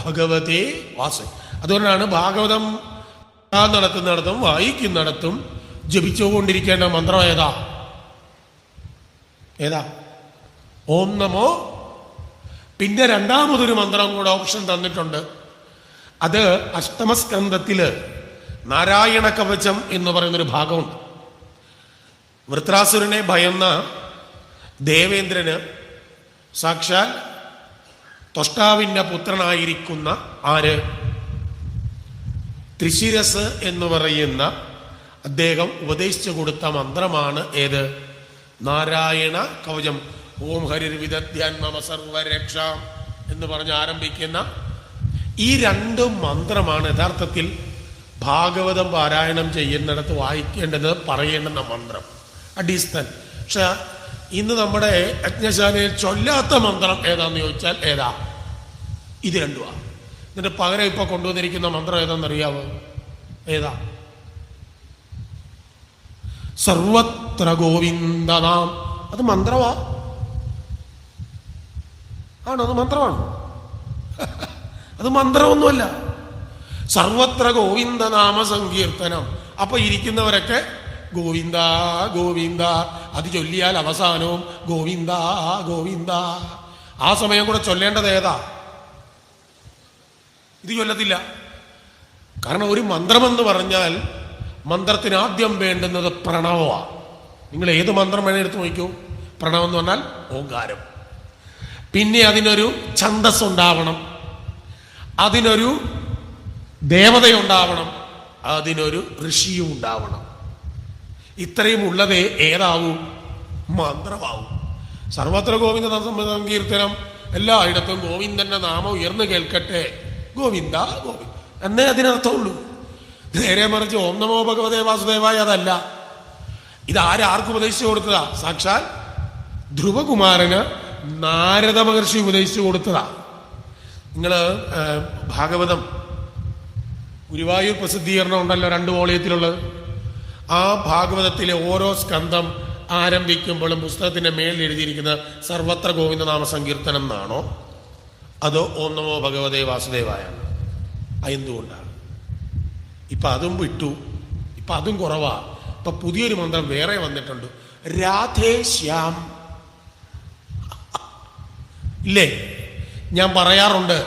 ഭഗവതേ വാസു. അതുകൊണ്ടാണ് ഭാഗവതം നടത്തുന്നിടത്തും വായിക്കുന്നിടത്തും ജപിച്ചുകൊണ്ടിരിക്കേണ്ട മന്ത്രം ഏതാ? ഓം നമോ. പിന്നെ രണ്ടാമതൊരു മന്ത്രം കൂടെ ഓപ്ഷൻ തന്നിട്ടുണ്ട്. അത് അഷ്ടമസ്കന്ധത്തില് നാരായണ കവചം എന്ന് പറയുന്നൊരു ഭാഗമുണ്ട്. വൃത്രാസുരനെ ഭയന്ന ദേവേന്ദ്രന് സാക്ഷാൽ ത്വഷ്ടാവിൻ്റെ പുത്രനായിരിക്കുന്ന ആര്? ത്രിശിരസ് എന്ന് പറയുന്ന അദ്ദേഹം ഉപദേശിച്ചു കൊടുത്ത മന്ത്രമാണ് ഏത്? നാരായണ കവചം. ഓം ഹരിർവിദധ്യാൻ മമ സർവരക്ഷ എന്ന് പറഞ്ഞ് ആരംഭിക്കുന്ന ഈ രണ്ട് മന്ത്രമാണ് യഥാർത്ഥത്തിൽ ഭാഗവതം പാരായണം ചെയ്യുന്നിടത്ത് വായിക്കേണ്ടത്, പറയേണ്ടുന്ന മന്ത്രം അടിസ്ഥാനം. പക്ഷെ ഇന്ന് നമ്മുടെ യജ്ഞശാലയിൽ ചൊല്ലാത്ത മന്ത്രം ഏതാന്ന് ചോദിച്ചാൽ ഏതാ? ഇത് രണ്ടുമാണ്. എന്നിട്ട് പകരം ഇപ്പൊ കൊണ്ടുവന്നിരിക്കുന്ന മന്ത്രം ഏതാണെന്നറിയാവോ? ഏതാ? സർവത്ര ഗോവിന്ദനാം. അത് മന്ത്രമാ? ആണോ? അത് മന്ത്രമാണ്? അത് മന്ത്രമൊന്നുമല്ല. സർവത്ര ഗോവിന്ദനാമ സങ്കീർത്തനം. അപ്പൊ ഇരിക്കുന്നവരൊക്കെ ഗോവിന്ദ ഗോവിന്ദ അത് ചൊല്ലിയാൽ അവസാനവും ഗോവിന്ദ ഗോവിന്ദ. ആ സമയം കൂടെ ചൊല്ലേണ്ടത് ഏതാ? ഇത് ചൊല്ലത്തില്ല. കാരണം ഒരു മന്ത്രമെന്ന് പറഞ്ഞാൽ മന്ത്രത്തിന് ആദ്യം വേണ്ടുന്നത് പ്രണവമാണ്. നിങ്ങൾ ഏത് മന്ത്രം വേണേ എടുത്ത് നോക്കൂ. പ്രണവം എന്ന് പറഞ്ഞാൽ ഓങ്കാരം. പിന്നെ അതിനൊരു ഛന്ദസ് ഉണ്ടാവണം, അതിനൊരു ദേവതയുണ്ടാവണം, അതിനൊരു ഋഷിയും ഉണ്ടാവണം. ഇത്രയും ഉള്ളതേ ഏതാവും? മന്ത്രമാവും. സർവത്ര ഗോവിന്ദ സങ്കീർത്തനം, എല്ലായിടത്തും ഗോവിന്ദന്റെ നാമം ഉയർന്നു കേൾക്കട്ടെ, ഗോവിന്ദ ഗോവിന്ദ എന്നേ അതിനർത്ഥമുള്ളൂ. നേരെ മറിച്ച് ഓം നമോ ഭഗവതേ വാസുദേവായ അതല്ല. ഇത് ആർക്കും ഉപദേശിച്ചു കൊടുത്തതാ? സാക്ഷാൽ ധ്രുവകുമാരന് നാരദ മഹർഷി ഉപദേശിച്ചു കൊടുത്തതാ. നിങ്ങൾ ഭാഗവതം ഗുരുവായൂർ പ്രസിദ്ധീകരണം ഉണ്ടല്ലോ, 2 വോളിയത്തിലുള്ളത്. ആ ഭാഗവതത്തിലെ ഓരോ സ്കന്ധം ആരംഭിക്കുമ്പോഴും പുസ്തകത്തിന്റെ മേളിൽ എഴുതിയിരിക്കുന്ന സർവത്ര ഗോവിന്ദനാമ സങ്കീർത്തനം എന്നാണോ അതോ ഓം നമോ ഭഗവതേ വാസുദേവായ? എന്തുകൊണ്ടാണ്? ഇപ്പൊ അതും വിട്ടു, ഇപ്പൊ അതും കുറവാ. ഇപ്പൊ പുതിയൊരു മന്ത്രം വേറെ വന്നിട്ടുണ്ട്, രാധേ ശ്യാം. ഇല്ലേ? ഞാൻ പറയാറുണ്ട്,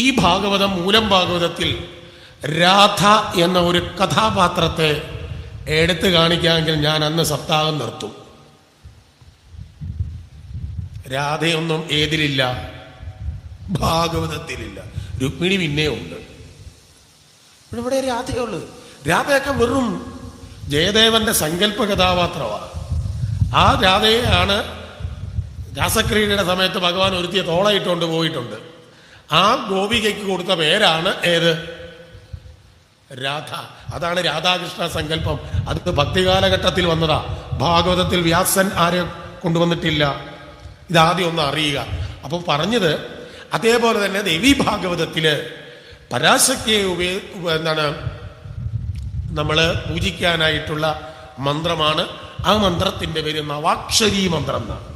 ഈ ഭാഗവതം മൂലം ഭാഗവതത്തിൽ രാധ എന്ന ഒരു കഥാപാത്രത്തെ എടുത്തു കാണിക്കാമെങ്കിൽ ഞാൻ അന്ന് സപ്താഹം നിർത്തും. രാധയൊന്നും ഏതിലില്ല? ഭാഗവതത്തിലില്ല. രുക്മിണി പിന്നെ ഉണ്ട്. ഇവിടെ രാധയുള്ളത്. രാധയൊക്കെ വെറും ജയദേവന്റെ സങ്കല്പ കഥാപാത്രമാണ്. ആ രാധയാണ് രാസക്രീഡയുടെ സമയത്ത് ഭഗവാൻ ഒരുത്തിയ തോളയിട്ടുകൊണ്ട് പോയിട്ടുണ്ട്. ആ ഗോപികയ്ക്ക് കൊടുത്ത പേരാണ് ഏത്? രാധ. അതാണ് രാധാകൃഷ്ണ സങ്കല്പം. അത് ഭക്തികാലഘട്ടത്തിൽ വന്നതാ. ഭാഗവതത്തിൽ വ്യാസൻ ആരെ കൊണ്ടുവന്നിട്ടില്ല. ഇതാദ്യം ഒന്ന് അറിയുക. അപ്പൊ പറഞ്ഞത് അതേപോലെ തന്നെ ദേവി ഭാഗവതത്തില് പരാശക്തിയെ നമ്മള് പൂജിക്കാനായിട്ടുള്ള മന്ത്രമാണ്. ആ മന്ത്രത്തിന്റെ പേര് നവാക്ഷരി മന്ത്രം എന്നാണ്.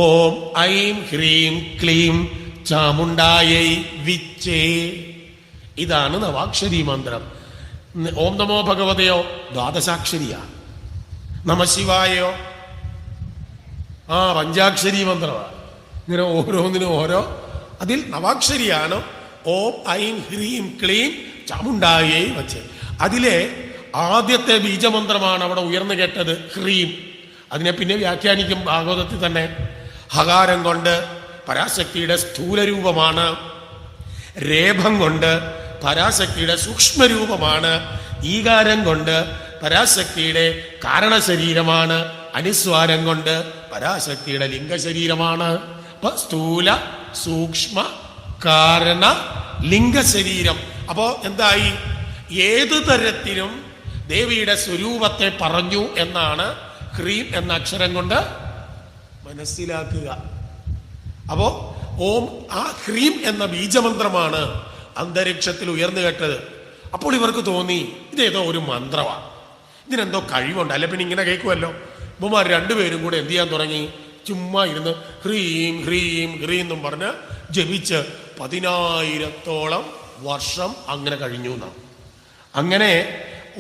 ഓം ഐം ഹ്രീം ക്ലീം ചാമുണ്ടായൈ വിച്ചേ. ഇതാണ് നവാക്ഷരി മന്ത്രം. ഓം നമോ ഭഗവതയോ ദ്വാദശാക്ഷരിയാ. നമശിവായോ പഞ്ചാക്ഷരി മന്ത്രമാണ്. ഇങ്ങനെ ഓരോന്നിനും ഓരോ. അതിൽ നവാക്ഷരിയാണ് ഓം ഐം ഹ്രീം ക്ലീം ചാമുണ്ടായേ വച്ച്. അതിലെ ആദ്യത്തെ ബീജമന്ത്രമാണ് അവിടെ ഉയർന്നു കേട്ടത്, ഹ്രീം. അതിനെ പിന്നെ വ്യാഖ്യാനിക്കും ഭാഗവതത്തിൽ തന്നെ. ഹകാരം കൊണ്ട് പരാശക്തിയുടെ സ്ഥൂലരൂപമാണ്, രേഭം കൊണ്ട് പരാശക്തിയുടെ സൂക്ഷ്മരൂപമാണ്, ഈകാരം കൊണ്ട് പരാശക്തിയുടെ കാരണശരീരമാണ്, അനുസ്വാരം കൊണ്ട് പരാശക്തിയുടെ ലിംഗശരീരമാണ്. അപ്പൊ സ്ഥൂല സൂക്ഷ്മ കാരണ ലിംഗശരീരം. അപ്പോ എന്തായി? ഏതു തരത്തിലും ദേവിയുടെ സ്വരൂപത്തെ പറഞ്ഞു എന്നാണ് ഹ്രീം എന്ന അക്ഷരം കൊണ്ട് മനസ്സിലാക്കുക. അപ്പോ ഓം ആ ഹ്രീം എന്ന ബീജമന്ത്രമാണ് അന്തരീക്ഷത്തിൽ ഉയർന്നു കേട്ടത്. അപ്പോൾ ഇവർക്ക് തോന്നി ഇതേതോ ഒരു മന്ത്രമാണ്, ഇതിനെന്തോ കഴിവുണ്ട്. അല്ലെ പിന്നെ ഇങ്ങനെ കേൾക്കുമല്ലോ. ഉമ്മമാർ രണ്ടുപേരും കൂടെ എന്ത് ചെയ്യാൻ തുടങ്ങി? ചുമ്മാ ഇരുന്ന് ഹ്രീം ഹ്രീം ഹ്രീം എന്നും പറഞ്ഞ് ജപിച്ച് 10,000-ഓളം വർഷം അങ്ങനെ കഴിഞ്ഞു എന്നാണ്. അങ്ങനെ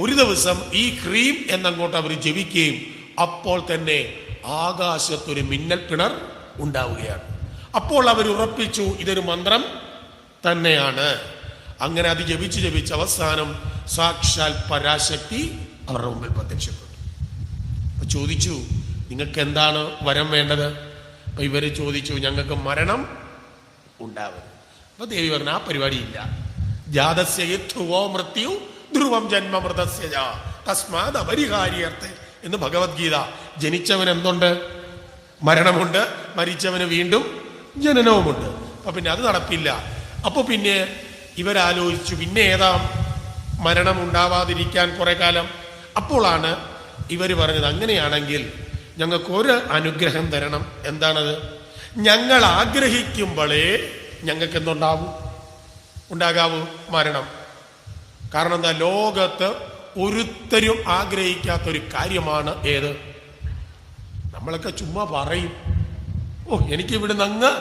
ഒരു ദിവസം ഈ ക്രീം എന്നങ്ങോട്ട് അവർ ജപിക്കുകയും അപ്പോൾ തന്നെ ആകാശത്തൊരു മിന്നൽ പിണർ ഉണ്ടാവുകയാണ്. അപ്പോൾ അവർ ഉറപ്പിച്ചു ഇതൊരു മന്ത്രം തന്നെയാണ്. അങ്ങനെ അത് ജപിച്ച് അവസാനം സാക്ഷാൽ പരാശക്തി അവരുടെ മുമ്പിൽ പ്രത്യക്ഷപ്പെട്ടു. അപ്പൊ ചോദിച്ചു, നിങ്ങൾക്ക് എന്താണ് വരം വേണ്ടത്? അപ്പൊ ഇവര് ചോദിച്ചു, ഞങ്ങൾക്ക് മരണം ഉണ്ടാവരുത്. അപ്പൊ ദേവി പറഞ്ഞ ആ പരിപാടിയില്ല. ജാതസ്യ ധ്രുവോ മൃത്യു ധ്രുവം ജന്മമൃതസ്യ തസ്മാത് അപരിഹാര്യർത്ഥ എന്ന് ഭഗവത്ഗീത. ജനിച്ചവന് എന്തുണ്ട്? മരണമുണ്ട്. മരിച്ചവന് വീണ്ടും ജനനവുമുണ്ട്. അപ്പൊ പിന്നെ അത് നടപ്പില്ല. അപ്പൊ പിന്നെ ഇവരാലോചിച്ചു, പിന്നെ ഏതാ മരണം ഉണ്ടാവാതിരിക്കാൻ കുറെ കാലം? അപ്പോഴാണ് ഇവര് പറഞ്ഞത്, അങ്ങനെയാണെങ്കിൽ ഞങ്ങൾക്കൊരു അനുഗ്രഹം തരണം. എന്താണത്? ഞങ്ങൾ ആഗ്രഹിക്കുമ്പോഴേ ഞങ്ങൾക്ക് ഉണ്ടാകാവൂ മരണം. കാരണം എന്താ? ലോകത്ത് ഒരുത്തരും ആഗ്രഹിക്കാത്തൊരു കാര്യമാണ് ഏത്? നമ്മളൊക്കെ ചുമ്മാ പറയും, ഓ എനിക്ക് ഇവിടുന്ന് അങ്ങ്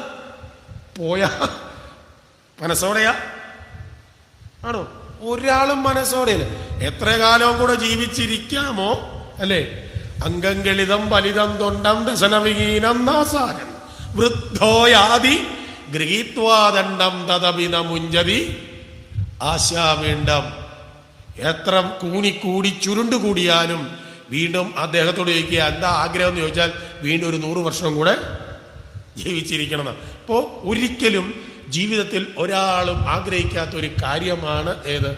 പോയാ മനസ്സോടെയാ ആണോ? ഒരാളും മനസ്സോടെയല്ല. എത്ര കാലവും കൂടെ ജീവിച്ചിരിക്കാമോ അല്ലേ? അംഗംഗളിതം ഫലിതം തൊണ്ടം ദശനവിഹീനം നാസാരം വൃദ്ധോയാദി ഗൃഹീത്വാദണ്ഡം തദപിന മുഞ്ചതി ആശാവേണ്ടം. എത്ര കൂടി ചുരുണ്ടുകൂടിയാലും വീണ്ടും അദ്ദേഹത്തോട് ചോദിക്കുക, എന്താ ആഗ്രഹം എന്ന് ചോദിച്ചാൽ വീണ്ടും ഒരു 100 വർഷം കൂടെ ജീവിച്ചിരിക്കണം. അപ്പോ ഒരിക്കലും ജീവിതത്തിൽ ഒരാളും ആഗ്രഹിക്കാത്ത ഒരു കാര്യമാണ് ഏത്?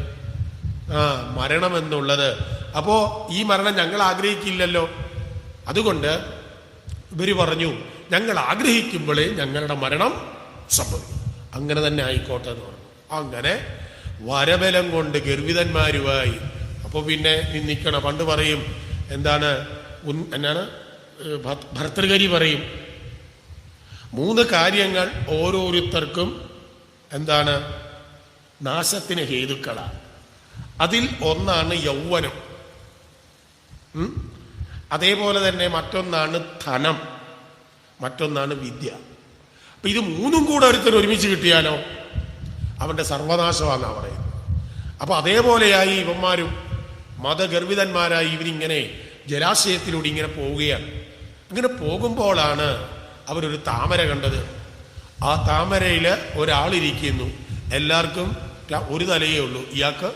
മരണം എന്നുള്ളത്. അപ്പോ ഈ മരണം ഞങ്ങൾ ആഗ്രഹിക്കില്ലല്ലോ. അതുകൊണ്ട് ഇവര് പറഞ്ഞു, ഞങ്ങൾ ആഗ്രഹിക്കുമ്പോഴേ ഞങ്ങളുടെ മരണം സംഭവിക്കും. അങ്ങനെ തന്നെ ആയിക്കോട്ടെ എന്ന് പറഞ്ഞു. അങ്ങനെ വരബലം കൊണ്ട് ഗർവിതന്മാരുമായി. അപ്പൊ പിന്നെ നിൽക്കണം. പണ്ട് പറയും എന്താണ് ഭർതൃഹരി പറയും, 3 കാര്യങ്ങൾ ഓരോരുത്തർക്കും എന്താണ് നാശത്തിന് ഹേതുക്കളാണ്. അതിൽ ഒന്നാണ് യൗവനം, അതേപോലെ തന്നെ മറ്റൊന്നാണ് ധനം, മറ്റൊന്നാണ് വിദ്യ. അപ്പൊ ഇത് 3ഉം കൂടെ ഒരുത്തർ ഒരുമിച്ച് കിട്ടിയാലോ അവന്റെ സർവനാശമാണെന്നാ പറയുന്നത്. അപ്പൊ അതേപോലെയായി ഇവന്മാരും മതഗർഭിതന്മാരായി ഇവരിങ്ങനെ ജലാശയത്തിലൂടെ ഇങ്ങനെ പോവുകയാണ്. അങ്ങനെ പോകുമ്പോഴാണ് അവരൊരു താമര കണ്ടത്. ആ താമരയിൽ ഒരാളിരിക്കുന്നു. എല്ലാവർക്കും ഒരു തലയേ ഉള്ളൂ, ഇയാൾക്ക്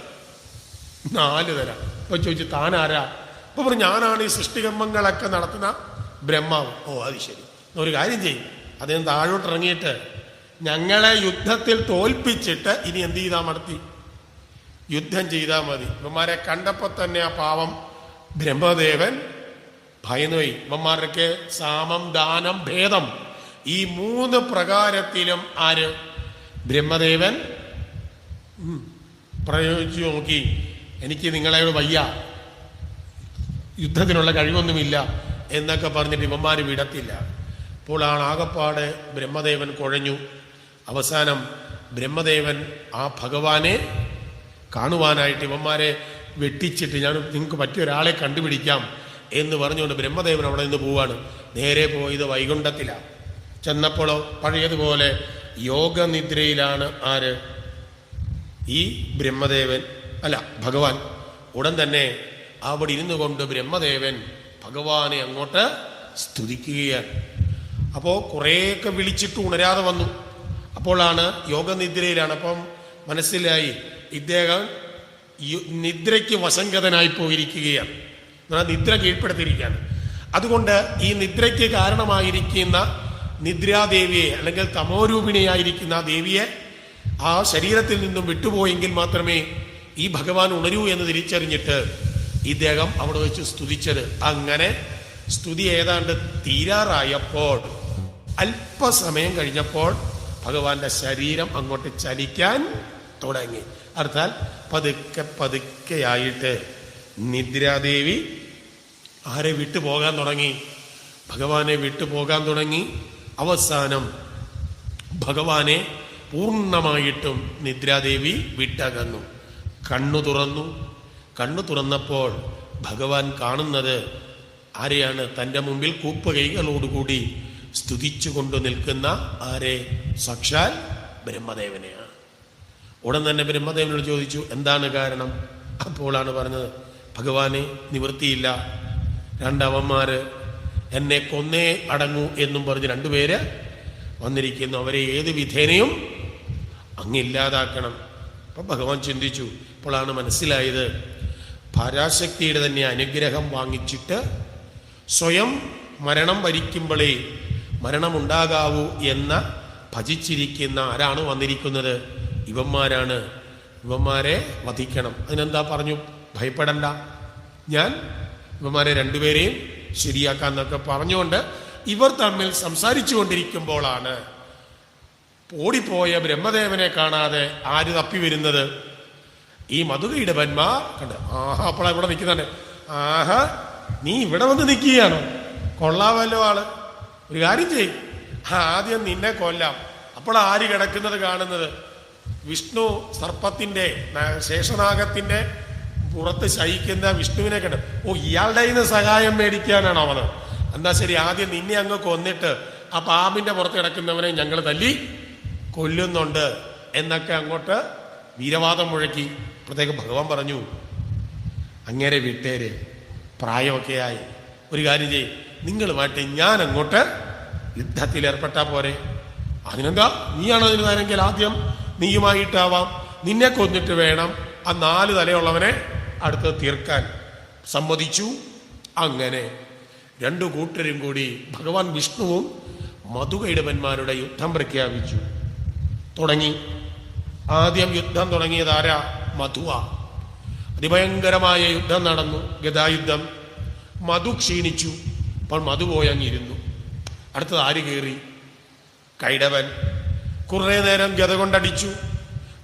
4 തല. അപ്പൊ ചോദിച്ചു, താനാരാ? അപ്പൊ പറഞ്ഞു, ഞാനാണ് ഈ സൃഷ്ടികർമ്മങ്ങളൊക്കെ നടത്തുന്ന ബ്രഹ്മാവ്. ഓ അത് ശരി, ഒരു കാര്യം ചെയ്യും, അദ്ദേഹം താഴോട്ട് ഇറങ്ങിയിട്ട് ഞങ്ങളെ യുദ്ധത്തിൽ തോൽപ്പിച്ചിട്ട് ഇനി എന്ത് ചെയ്താൽ മതി? യുദ്ധം ചെയ്താൽ മതി. ഇവന്മാരെ കണ്ടപ്പോ തന്നെ ആ പാവം ബ്രഹ്മദേവൻ ഭയന്നുപോയി. ഇവന്മാരൊക്കെ സാമം ദാനം ഭേദം ഈ 3 പ്രകാരത്തിലും ആര്? ബ്രഹ്മദേവൻ പ്രയോഗിച്ചു നോക്കി, എനിക്ക് നിങ്ങളോട് വയ്യ, യുദ്ധത്തിനുള്ള കഴിവൊന്നുമില്ല എന്നൊക്കെ പറഞ്ഞിട്ട് ഇവന്മാര് വിടത്തില്ല. അപ്പോഴാണ് ആകപ്പാട് ബ്രഹ്മദേവൻ കുഴഞ്ഞു. അവസാനം ബ്രഹ്മദേവൻ ആ ഭഗവാനെ കാണുവാനായിട്ട് ഇവന്മാരെ വെട്ടിച്ചിട്ട്, ഞാൻ നിങ്ങൾക്ക് പറ്റിയ ഒരാളെ കണ്ടുപിടിക്കാം എന്ന് പറഞ്ഞുകൊണ്ട് ബ്രഹ്മദേവൻ അവിടെ നിന്ന് പോവാണ്. നേരെ പോയത് വൈകുണ്ഠത്തിലാണ്. ചെന്നപ്പോഴോ പഴയതുപോലെ യോഗനിദ്രയിലാണ് ആര്? ഈ ബ്രഹ്മദേവൻ അല്ല ഭഗവാൻ. ഉടൻ തന്നെ അവിടെ ഇരുന്നു കൊണ്ട് ബ്രഹ്മദേവൻ ഭഗവാനെ അങ്ങോട്ട് സ്തുതിക്കുകയാണ്. അപ്പോ കുറേയൊക്കെ വിളിച്ചിട്ട് ഉണരാതെ വന്നു. അപ്പോഴാണ് യോഗനിദ്രയിലാണ്. അപ്പം മനസ്സിലായി ഇദ്ദേഹം നിദ്രയ്ക്ക് വശങ്കതനായി പോയിരിക്കുകയാണ്, നിദ്ര കീഴ്പ്പെടുത്തിയിരിക്കുകയാണ്. അതുകൊണ്ട് ഈ നിദ്രയ്ക്ക് കാരണമായിരിക്കുന്ന നിദ്രാദേവിയെ അല്ലെങ്കിൽ തമോരൂപിണിയായിരിക്കുന്ന ആ ദേവിയെ ആ ശരീരത്തിൽ നിന്നും വിട്ടുപോയെങ്കിൽ മാത്രമേ ഈ ഭഗവാൻ ഉണരൂ എന്ന് തിരിച്ചറിഞ്ഞിട്ട് ഇദ്ദേഹം അവിടെ വെച്ച് സ്തുതിച്ചത്. അങ്ങനെ സ്തുതി ഏതാണ്ട് തീരാറായപ്പോൾ അല്പസമയം കഴിഞ്ഞപ്പോൾ ഭഗവാന്റെ ശരീരം അങ്ങോട്ട് ചലിക്കാൻ തുടങ്ങി. അർത്ഥാൽ പതുക്കെയായിട്ട് നിദ്രാദേവി ആരെ വിട്ടുപോകാൻ തുടങ്ങി? ഭഗവാനെ വിട്ടുപോകാൻ തുടങ്ങി. അവസാനം ഭഗവാനെ പൂർണ്ണമായിട്ടും നിദ്രാദേവി വിട്ടകന്നു. കണ്ണു തുറന്നപ്പോൾ ഭഗവാൻ കാണുന്നത് ആരെയാണ്? തൻ്റെ മുമ്പിൽ കൂപ്പുകൈകളോടുകൂടി സ്തുതിച്ചു കൊണ്ടു നിൽക്കുന്ന ആരെ? സാക്ഷാൽ ബ്രഹ്മദേവനെയാണ്. ഉടൻ തന്നെ ബ്രഹ്മദേവനോട് ചോദിച്ചു, എന്താണ് കാരണം? അപ്പോഴാണ് പറഞ്ഞത്, ഭഗവാനെ നിവൃത്തിയില്ല, രണ്ടവന്മാര് എന്നെ കൊന്നേ അടങ്ങൂ എന്നും പറഞ്ഞ് രണ്ടുപേര് വന്നിരിക്കുന്നു, അവരെ ഏത് വിധേനയും അങ്ങില്ലാതാക്കണം. അപ്പം ഭഗവാൻ ചിന്തിച്ചു. അപ്പോഴാണ് മനസ്സിലായത്, പരാശക്തിയുടെ തന്നെ അനുഗ്രഹം വാങ്ങിച്ചിട്ട് സ്വയം മരണം വരിക്കുമ്പോഴേ മരണമുണ്ടാകാവൂ എന്ന ഭജിച്ചിരിക്കുന്ന ആരാണ് വന്നിരിക്കുന്നത്? ഇവന്മാരാണ്. ഇവന്മാരെ വധിക്കണം. അതിനെന്താ പറഞ്ഞു? ഭയപ്പെടണ്ട, ഞാൻ ഇവന്മാരെ രണ്ടുപേരെയും ശരിയാക്കാന്നൊക്കെ പറഞ്ഞുകൊണ്ട് ഇവർ തമ്മിൽ സംസാരിച്ചു കൊണ്ടിരിക്കുമ്പോഴാണ് ഓടിപ്പോയ ബ്രഹ്മദേവനെ കാണാതെ ആര് തപ്പി വരുന്നത്? ഈ മധുകയുടെ ബന്മാർ കണ്ട്. ആഹാ, അപ്പോഴാ ഇവിടെ നിൽക്കുന്നുണ്ട്. ആഹാ, നീ ഇവിടെ വന്ന് നിൽക്കുകയാണോ? കൊള്ളാമല്ലോ ആള്. ഒരു കാര്യം ചെയ്യും, ആദ്യം നിന്നെ കൊല്ലാം. അപ്പോൾ ആര് കിടക്കുന്നത് കാണുന്നത്? വിഷ്ണു സർപ്പത്തിന്റെ ശേഷനാഗത്തിന്റെ പുറത്ത് ശയിക്കുന്ന വിഷ്ണുവിനെ കണ്ട്. ഓ, ഇയാളുടെ കയ്യിൽ നിന്ന് സഹായം മേടിക്കാനാണോ അവന്? എന്താ ശരി, ആദ്യം നിന്നെ അങ്ങ് കൊന്നിട്ട് ആ പാമ്പിന്റെ പുറത്ത് കിടക്കുന്നവനെ ഞങ്ങൾ തല്ലി കൊല്ലുന്നുണ്ട് എന്നൊക്കെ അങ്ങോട്ട് വീരവാദം മുഴക്കി. അപ്പോഴത്തേക്ക് ഭഗവാൻ പറഞ്ഞു, അങ്ങേരെ വിട്ടേര്, പ്രായമൊക്കെ ആയി. ഒരു കാര്യം ചെയ്യും, നിങ്ങളുമായിട്ട് ഞാൻ അങ്ങോട്ട് യുദ്ധത്തിൽ ഏർപ്പെട്ടാ പോരെ? അതിനെന്താ, നീയാണോ അതിന് തരെങ്കിൽ ആദ്യം നീയുമായിട്ടാവാം. നിന്നെ കൊന്നിട്ട് വേണം ആ 4 തലയുള്ളവനെ അടുത്ത് തീർക്കാൻ. സമ്മതിച്ചു. അങ്ങനെ രണ്ടു കൂട്ടരും കൂടി ഭഗവാൻ വിഷ്ണുവും മധുകൈടവന്മാരുടെ യുദ്ധം പ്രഖ്യാപിച്ചു. തുടങ്ങി. ആദ്യം യുദ്ധം തുടങ്ങിയത് ആരാ? മധുവ. അതിഭയങ്കരമായ യുദ്ധം നടന്നു, ഗദായുദ്ധം. മധു ക്ഷീണിച്ചു. അപ്പോൾ മധു പോയങ്ങിരുന്നു. അടുത്തത് ആര് കയറി? കൈടവൻ. കുറെ നേരം ഗത കൊണ്ടടിച്ചു.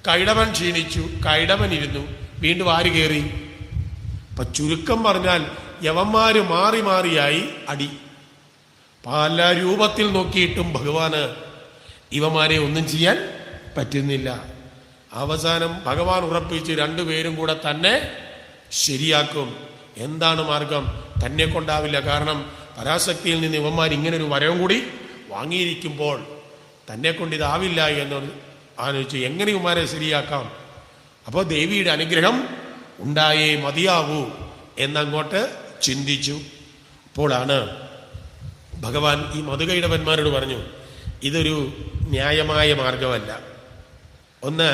കൈടവൻ ക്ഷീണിച്ചു, കൈടവൻ ഇരുന്നു. വീണ്ടും ആര് കയറി? അപ്പൊ ചുരുക്കം പറഞ്ഞാൽ യവന്മാര് മാറി മാറിയായി അടി. പല രൂപത്തിൽ നോക്കിയിട്ടും ഭഗവാന് ഇവന്മാരെ ഒന്നും ചെയ്യാൻ പറ്റുന്നില്ല. അവസാനം ഭഗവാൻ ഉറപ്പിച്ച് രണ്ടുപേരും കൂടെ തന്നെ ശരിയാക്കും. എന്താണ് മാർഗം? തന്നെ കൊണ്ടാവില്ല. കാരണം പരാശക്തിയിൽ നിന്ന് ഇവന്മാർ ഇങ്ങനെ ഒരു വരവും കൂടി വാങ്ങിയിരിക്കുമ്പോൾ തന്നെ കൊണ്ട് ഇതാവില്ല എന്ന് ആലോചിച്ച് എങ്ങനെ ഇവന്മാരെ ശരിയാക്കാം? അപ്പോൾ ദേവിയുടെ അനുഗ്രഹം ഉണ്ടായേ മതിയാവൂ എന്നങ്ങോട്ട് ചിന്തിച്ചു. അപ്പോഴാണ് ഭഗവാൻ ഈ മധുകൈടവന്മാരോട് പറഞ്ഞു, ഇതൊരു ന്യായമായ മാർഗമല്ല. ഒന്ന്,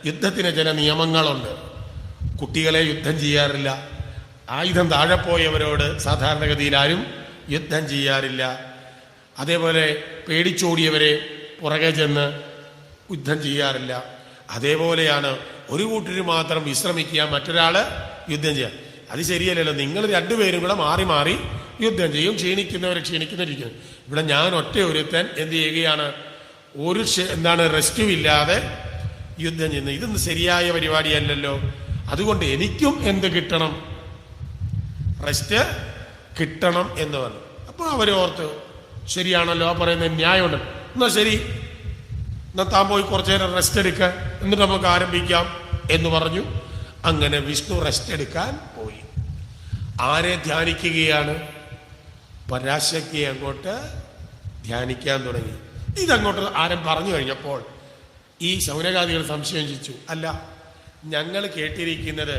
യുദ്ധത്തിന് ചില നിയമങ്ങളുണ്ട്. കുട്ടികളെ യുദ്ധം ചെയ്യാറില്ല. ആയുധം താഴെ പോയവരോട് സാധാരണഗതിയിൽ ആരും യുദ്ധം ചെയ്യാറില്ല. അതേപോലെ പേടിച്ചോടിയവരെ പുറകെ ചെന്ന് യുദ്ധം ചെയ്യാറില്ല. അതേപോലെയാണ് ഒരു കൂട്ടര് മാത്രം വിശ്രമിക്കുക, മറ്റൊരാള് യുദ്ധം ചെയ്യുക. അത് ശരിയല്ലല്ലോ. നിങ്ങൾ രണ്ടുപേരും കൂടെ മാറി മാറി യുദ്ധം ചെയ്യും. ക്ഷീണിക്കുന്നവരിരിക്കും. ഇവിടെ ഞാൻ ഒറ്റ ഒരുത്തൻ എന്ത് ചെയ്യുകയാണ്? ഒരു റെസ്റ്റും ഇല്ലാതെ യുദ്ധം ചെയ്യുന്നത്. ഇതൊന്നും ശരിയായ പരിപാടിയല്ലല്ലോ. അതുകൊണ്ട് എനിക്കും എന്ത് കിട്ടണം? റെസ്റ്റ് കിട്ടണം എന്ന് പറഞ്ഞു. അപ്പോൾ അവരോർത്ത്, ശരിയാണല്ലോ പറയുന്നത്, ന്യായമുണ്ട്. എന്നാ ശരി, എന്നാ താൻ പോയി കുറച്ചു നേരം റെസ്റ്റ് എടുക്ക, എന്നിട്ട് നമുക്ക് ആരംഭിക്കാം എന്ന് പറഞ്ഞു. അങ്ങനെ വിഷ്ണു റെസ്റ്റ് എടുക്കാൻ പോയി. ആരെ ധ്യാനിക്കുകയാണ്? പരാശക്തിയെ അങ്ങോട്ട് ധ്യാനിക്കാൻ തുടങ്ങി. ഇതങ്ങോട്ട് ആരും പറഞ്ഞു കഴിഞ്ഞപ്പോൾ ഈ ശൗനകാദികൾ സംശയം ചോദിച്ചു, അല്ല, ഞങ്ങൾ കേട്ടിരിക്കുന്നത്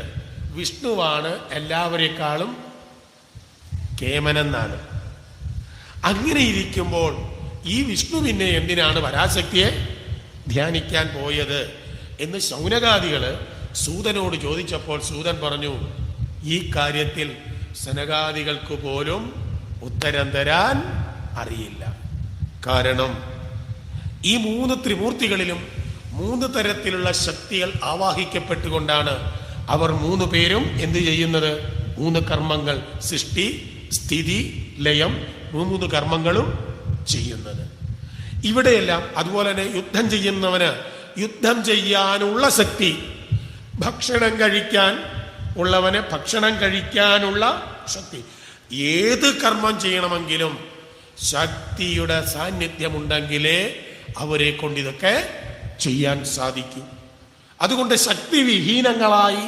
വിഷ്ണുവാണ് എല്ലാവരെക്കാളും കേമനെന്നാണ്. അങ്ങനെ ഇരിക്കുമ്പോൾ ഈ വിഷ്ണു പിന്നെ എന്തിനാണ് പരാശക്തിയെ ധ്യാനിക്കാൻ പോയത് എന്ന് ശൗനകാദികള് സൂതനോട് ചോദിച്ചപ്പോൾ സൂതൻ പറഞ്ഞു, ഈ കാര്യത്തിൽ സനകാദികൾക്ക് പോലും ഉത്തരം തരാൻ അറിയില്ല. കാരണം ഈ 3 ത്രിമൂർത്തികളിലും 3 തരത്തിലുള്ള ശക്തികൾ ആവാഹിക്കപ്പെട്ടുകൊണ്ടാണ് അവർ 3 പേരും എന്ത് ചെയ്യുന്നത്? 3 കർമ്മങ്ങൾ, സൃഷ്ടി, സ്ഥിതി, ലയം, 3 കർമ്മങ്ങളും ചെയ്യുന്നത്. ഇവിടെയെല്ലാം അതുപോലെ തന്നെ യുദ്ധം ചെയ്യുന്നവന് യുദ്ധം ചെയ്യാനുള്ള ശക്തി, ഭക്ഷണം കഴിക്കാൻ ഉള്ളവന് ഭക്ഷണം കഴിക്കാനുള്ള ശക്തി. ഏത് കർമ്മം ചെയ്യണമെങ്കിലും ശക്തിയുടെ സാന്നിധ്യമുണ്ടെങ്കിലേ അവരെ കൊണ്ട് ഇതൊക്കെ ചെയ്യാൻ സാധിക്കും. അതുകൊണ്ട് ശക്തി വിഹീനങ്ങളായി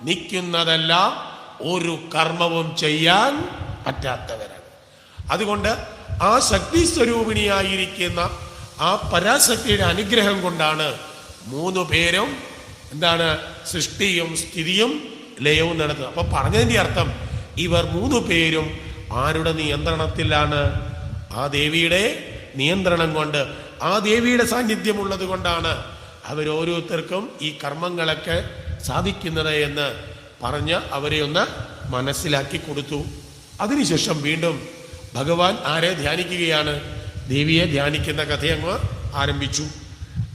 നിൽക്കുന്നതെല്ലാം ഒരു കർമ്മവും ചെയ്യാൻ പറ്റാത്തവരാണ്. അതുകൊണ്ട് ആ ശക്തി സ്വരൂപിണിയായിരിക്കുന്ന ആ പരാശക്തിയുടെ അനുഗ്രഹം കൊണ്ടാണ് 3 പേരും എന്താണ് സൃഷ്ടിയും സ്ഥിതിയും ലയവും നടത്തുന്നത്. അപ്പൊ പറഞ്ഞതിന്റെ അർത്ഥം ഇവർ 3 പേരും ആരുടെ നിയന്ത്രണത്തിലാണ്? ആ ദേവിയുടെ നിയന്ത്രണം കൊണ്ട്, ആ ദേവിയുടെ സാന്നിധ്യമുള്ളത് കൊണ്ടാണ് അവരോരോരുത്തർക്കും ഈ കർമ്മങ്ങളൊക്കെ സാധിക്കുന്നത് എന്ന് പറഞ്ഞ് അവരെ ഒന്ന് മനസ്സിലാക്കി കൊടുത്തു. അതിനുശേഷം വീണ്ടും ഭഗവാൻ ആരെ ധ്യാനിക്കുകയാണ്? ദേവിയെ ധ്യാനിക്കുന്ന കഥയങ്ങ് ആരംഭിച്ചു.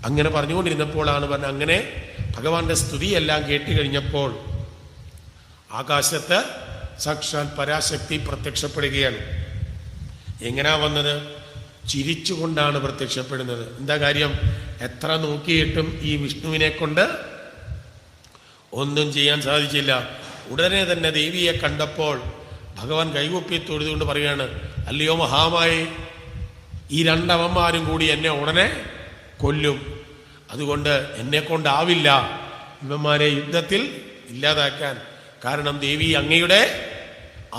അങ്ങനെ പറഞ്ഞുകൊണ്ടിരുന്നപ്പോഴാണ് പറഞ്ഞത്, അങ്ങനെ ഭഗവാന്റെ സ്തുതിയെല്ലാം കേട്ട് കഴിഞ്ഞപ്പോൾ ആകാശത്ത് സാക്ഷാൽ പരാശക്തി പ്രത്യക്ഷപ്പെടുകയാണ്. എങ്ങനാ വന്നത്? ചിരിച്ചുകൊണ്ടാണ് പ്രത്യക്ഷപ്പെടുന്നത്. എന്താ കാര്യം? എത്ര നോക്കിയിട്ടും ഈ വിഷ്ണുവിനെ കൊണ്ട് ഒന്നും ചെയ്യാൻ സാധിച്ചില്ല. ഉടനെ തന്നെ ദേവിയെ കണ്ടപ്പോൾ ഭഗവാൻ കൈകുപ്പി തൊഴുതുകൊണ്ട് പറയുകയാണ്, അല്ലയോ മഹാമായി, ഈ 2 അവന്മാരും കൂടി എന്നെ ഉടനെ കൊല്ലും. അതുകൊണ്ട് എന്നെ കൊണ്ടാവില്ല ഇവന്മാരെ യുദ്ധത്തിൽ ഇല്ലാതാക്കാൻ. കാരണം ദേവി അങ്ങയുടെ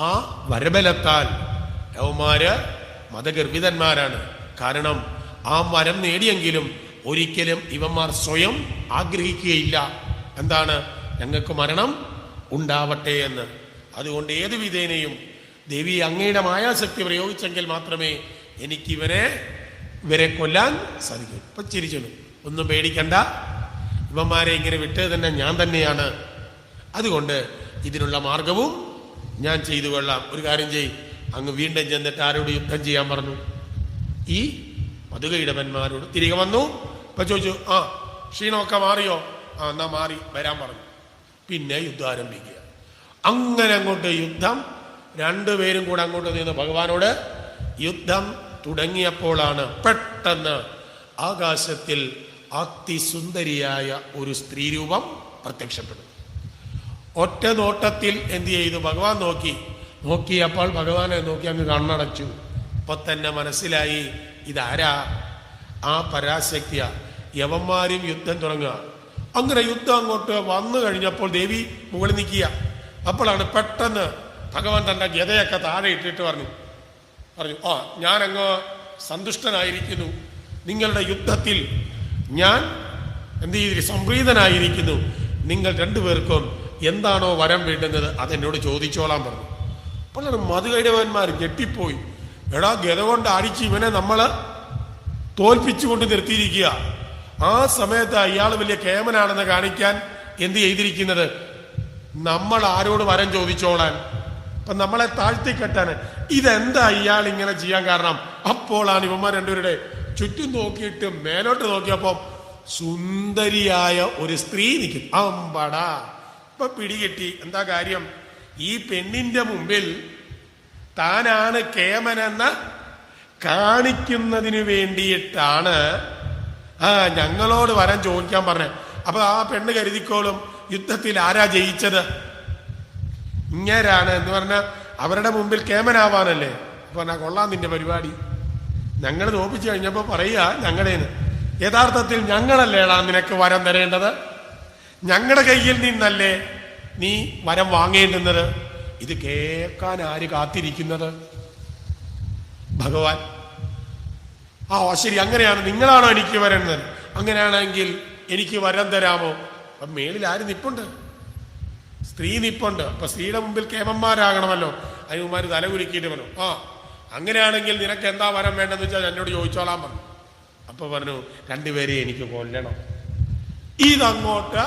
ആ വരബലത്താൽ അവന്മാര് മതഗർഭിതന്മാരാണ്. കാരണം ആ വരം നേടിയെങ്കിലും ഒരിക്കലും ഇവന്മാർ സ്വയം ആഗ്രഹിക്കുകയില്ല. എന്താണ്? ഞങ്ങൾക്ക് മരണം ഉണ്ടാവട്ടെ എന്ന്. അതുകൊണ്ട് ഏത് വിധേനയും ദേവി അങ്ങയുടെ മായാശക്തി പ്രയോഗിച്ചെങ്കിൽ മാത്രമേ എനിക്ക് ഇവരെ കൊല്ലാൻ സാധിക്കൂ. ഇപ്പൊ ചിരിച്ചു, ഒന്നും പേടിക്കണ്ട, ഇവന്മാരെ ഇങ്ങനെ വിട്ടത് തന്നെ ഞാൻ തന്നെയാണ്. അതുകൊണ്ട് ഇതിനുള്ള മാർഗവും ഞാൻ ചെയ്തു കൊള്ളാം. ഒരു കാര്യം ചെയ്, അങ്ങ് വീണ്ടും ചെന്നിട്ട് ആരോട് യുദ്ധം ചെയ്യാൻ പറഞ്ഞു? ഈ മധുകൈടവന്മാരോട്. തിരികെ വന്നു. ഇപ്പൊ ചോദിച്ചു, ആ ക്ഷീണമൊക്കെ മാറിയോ? ആ എന്നാ മാറി, വരാൻ പറഞ്ഞു. പിന്നെ യുദ്ധം ആരംഭിക്കുക. അങ്ങനെ അങ്ങോട്ട് യുദ്ധം, 2 പേരും കൂടെ അങ്ങോട്ട് നിന്ന് ഭഗവാനോട് യുദ്ധം തുടങ്ങിയപ്പോഴാണ് പെട്ടെന്ന് ആകാശത്തിൽ അതിസുന്ദരിയായ ഒരു സ്ത്രീരൂപം പ്രത്യക്ഷപ്പെടും. ഒറ്റ നോട്ടത്തിൽ എന്ത് ചെയ്തു? ഭഗവാൻ നോക്കിയപ്പോൾ ഭഗവാനെ നോക്കി അങ്ങ് കണ്ണടച്ചു. ഇപ്പൊ തന്നെ മനസ്സിലായി ഇതാരാ? ആ പരാശക്തിയ. യവന്മാരും യുദ്ധം തുടങ്ങുക. അങ്ങനെ യുദ്ധം അങ്ങോട്ട് വന്നു കഴിഞ്ഞപ്പോൾ ദേവി മുകളിൽ നിൽക്കുക. അപ്പോഴാണ് പെട്ടെന്ന് ഭഗവാൻ തന്റെ ഗതയൊക്കെ താഴെ ഇട്ടിട്ട് പറഞ്ഞു, ആ ഞാനങ്ങ് സന്തുഷ്ടനായിരിക്കുന്നു, നിങ്ങളുടെ യുദ്ധത്തിൽ ഞാൻ എന്ത് ചെയ്തിട്ട് സംപ്രീതനായിരിക്കുന്നു. നിങ്ങൾ 2 പേർക്കും എന്താണോ വരം വേണ്ടുന്നത് അതെന്നോട് ചോദിച്ചോളാൻ പറഞ്ഞു. അപ്പോൾ മധുകൈടവന്മാർ ഞെട്ടിപ്പോയി. എടാ, ഗത കൊണ്ട് അടിച്ച് ഇവനെ നമ്മള് തോൽപ്പിച്ചുകൊണ്ട് നിർത്തിയിരിക്കുക. ആ സമയത്ത് അയാൾ വലിയ കേമനാണെന്ന് കാണിക്കാൻ എന്ത് ചെയ്തിരിക്കുന്നത്? നമ്മൾ ആരോട് വരം ചോദിച്ചോളാൻ? അപ്പൊ നമ്മളെ താഴ്ത്തിക്കെട്ടാണ്. ഇതെന്താ ഇയാൾ ഇങ്ങനെ ചെയ്യാൻ കാരണം? അപ്പോഴാണ് ഇവന്മാർ 2 പേരുടെ ചുറ്റും നോക്കിയിട്ട് മേലോട്ട് നോക്കിയപ്പോ സുന്ദരിയായ ഒരു സ്ത്രീ നിൽക്കും. അമ്പടാ, ഇപ്പൊ പിടികിട്ടി. എന്താ കാര്യം? ഈ പെണ്ണിന്റെ മുമ്പിൽ താനാണ് കേമനെന്ന് കാണിക്കുന്നതിന് വേണ്ടിയിട്ടാണ് ഞങ്ങളോട് വരം ചോദിക്കാൻ പറഞ്ഞത്. അപ്പൊ ആ പെണ്ണ് കരുതിക്കോളും യുദ്ധത്തിൽ ആരാ ജയിച്ചത്? ഇങ്ങേരാണ് എന്ന് പറഞ്ഞാൽ അവരുടെ മുമ്പിൽ കേമനാവാനല്ലേ. പറഞ്ഞാ കൊള്ളാം നിന്റെ പരിപാടി. ഞങ്ങൾ തോപ്പിച്ചു കഴിഞ്ഞപ്പോ പറയാ ഞങ്ങളേന്ന്. യഥാർത്ഥത്തിൽ ഞങ്ങളല്ലേടാ നിനക്ക് വരം തരേണ്ടത്, ഞങ്ങളുടെ കയ്യിൽ നിന്നല്ലേ നീ വരം വാങ്ങേണ്ടുന്നത്. ഇത് കേൾക്കാൻ ആര് കാത്തിരിക്കുന്നത്? ഭഗവാൻ. ആ ശരി, അങ്ങനെയാണ്, നിങ്ങളാണോ എനിക്ക് വരുന്നത്? അങ്ങനെയാണെങ്കിൽ എനിക്ക് വരം തരാമോ? അപ്പൊ മേളിൽ ആര് നിപ്പുണ്ട്? സ്ത്രീ നിപ്പുണ്ട്. അപ്പൊ സ്ത്രീയുടെ മുമ്പിൽ കേമന്മാരാകണമല്ലോ. അതിനുമാര് തല കുലുക്കിയിട്ട് പറഞ്ഞു, ആ അങ്ങനെയാണെങ്കിൽ നിനക്ക് എന്താ വരം വേണ്ടെന്ന് വെച്ചാൽ എന്നോട് ചോദിച്ചോളാൻ പറഞ്ഞു. അപ്പൊ പറഞ്ഞു, 2 പേരെ എനിക്ക് കൊല്ലണം. ഇതങ്ങോട്ട്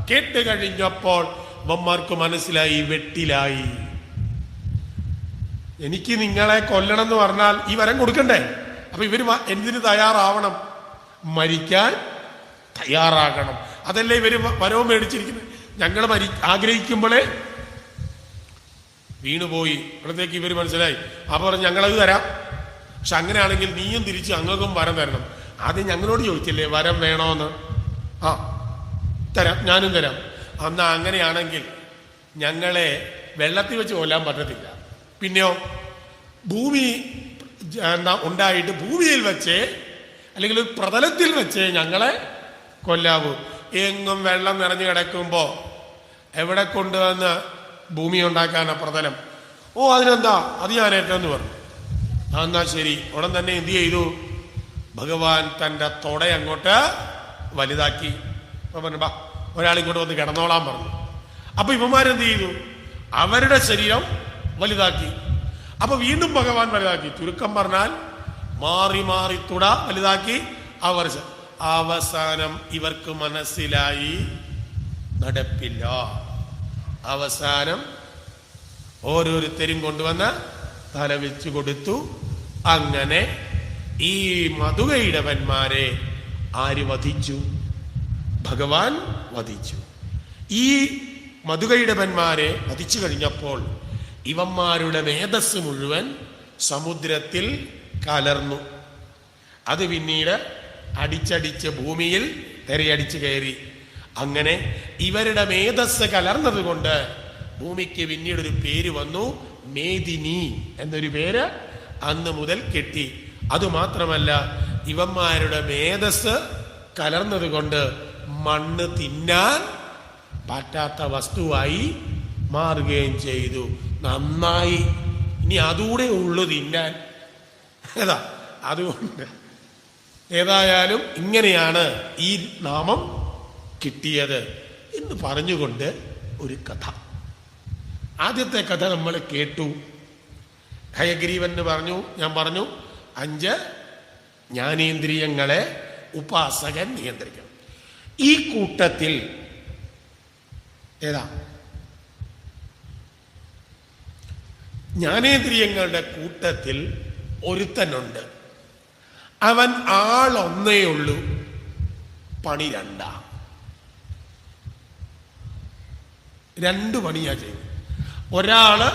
കേട്ട് കഴിഞ്ഞപ്പോൾ അമ്മമാർക്ക് മനസ്സിലായി, വെട്ടിലായി. എനിക്ക് നിങ്ങളെ കൊല്ലണം എന്ന് പറഞ്ഞാൽ ഈ വരം കൊടുക്കണ്ടേ? അപ്പൊ ഇവര് എന്തിന് തയ്യാറാവണം? മരിക്കാൻ തയ്യാറാകണം. അതല്ലേ ഇവര് വരവും മേടിച്ചിരിക്കുന്നത്. ഞങ്ങൾ ആഗ്രഹിക്കുമ്പോഴേ വീണുപോയി. ഇവിടത്തേക്ക് ഇവര് മനസ്സിലായി. അപ്പൊ പറഞ്ഞു, ഞങ്ങളത് തരാം, പക്ഷെ അങ്ങനെയാണെങ്കിൽ നീയും തിരിച്ച് അങ്ങൾക്കും വരം തരണം. ആദ്യം ഞങ്ങളോട് ചോദിച്ചില്ലേ വരം വേണോന്ന്? ആ തരാം, ഞാനും തരാം. എന്നാ അങ്ങനെയാണെങ്കിൽ ഞങ്ങളെ വെള്ളത്തിൽ വെച്ച് കൊല്ലാൻ പറ്റത്തില്ല. പിന്നെയോ ഭൂമി ഉണ്ടായിട്ട് ഭൂമിയിൽ വെച്ച് അല്ലെങ്കിൽ ഒരു പ്രതലത്തിൽ വെച്ച് ഞങ്ങളെ കൊല്ലാവൂ. എങ്ങും വെള്ളം നിറഞ്ഞു കിടക്കുമ്പോ എവിടെ കൊണ്ടുവന്ന് ഭൂമി ഉണ്ടാക്കാനാ പ്രതലം? അതിനെന്താ, അത് ഞാൻ ഏറ്റെന്ന് പറഞ്ഞു. എന്നാ ശരി. ഉടൻ തന്നെ എന്ത് ചെയ്തു? ഭഗവാൻ തൻ്റെ തൊട അങ്ങോട്ട് വലുതാക്കി. ബാ ഒരാളിങ്ങോട്ട് വന്ന് കിടന്നോളാൻ പറഞ്ഞു. അപ്പൊ ഇവന്മാരെന്ത് ചെയ്തു? അവരുടെ ശരീരം വലുതാക്കി. അപ്പൊ വീണ്ടും ഭഗവാൻ വലുതാക്കി. ചുരുക്കം പറഞ്ഞാൽ മാറി മാറി തുട വലുതാക്കി. അവസാനം ഇവർക്ക് മനസ്സിലായി നടപ്പില്ല. അവസാനം ഓരോരുത്തരും കൊണ്ടുവന്ന് തല വെച്ചു കൊടുത്തു. അങ്ങനെ ഈ മധുകൈടവന്മാരെ ആര് വധിച്ചു? ഭഗവാൻ വധിച്ചു. ഈ മധുകൈടവന്മാരെ വധിച്ചു കഴിഞ്ഞപ്പോൾ ഇവന്മാരുടെ മേധസ് മുഴുവൻ സമുദ്രത്തിൽ കലർന്നു. അത് പിന്നീട് അടിച്ചടിച്ച് ഭൂമിയിൽ തിരയടിച്ച് കയറി. അങ്ങനെ ഇവരുടെ മേധസ് കലർന്നത് കൊണ്ട് ഭൂമിക്ക് പിന്നീട് ഒരു പേര് വന്നു, മേദിനി എന്നൊരു പേര് അന്ന് മുതൽ കിട്ടി. അതുമാത്രമല്ല, ഇവന്മാരുടെ മേധസ് കലർന്നത് കൊണ്ട് മണ്ണ് തിന്നാൻ പറ്റാത്ത വസ്തുവായി മാറുകയും ചെയ്തു. നന്നായി. ഇനി അതുകൂടെ ഉള്ളു തിന്നാൻ. അതുകൊണ്ട് ഏതായാലും ഇങ്ങനെയാണ് ഈ നാമം കിട്ടിയത് എന്ന് പറഞ്ഞുകൊണ്ട് ഒരു കഥ. ആദ്യത്തെ കഥ നമ്മൾ കേട്ടു. ഹയഗ്രീവന് പറഞ്ഞു, ഞാൻ പറഞ്ഞു 5 ജ്ഞാനേന്ദ്രിയങ്ങളെ ഉപാസകൻ നിയന്ത്രിക്കണം. ഈ കൂട്ടത്തിൽ ഏതാ? ജ്ഞാനേന്ദ്രിയങ്ങളുടെ കൂട്ടത്തിൽ ഒരുത്തനുണ്ട്. അവൻ ആളൊന്നേ ഉള്ളൂ, പണി 2 പണിയാ ചെയ്യും. ഒരാള്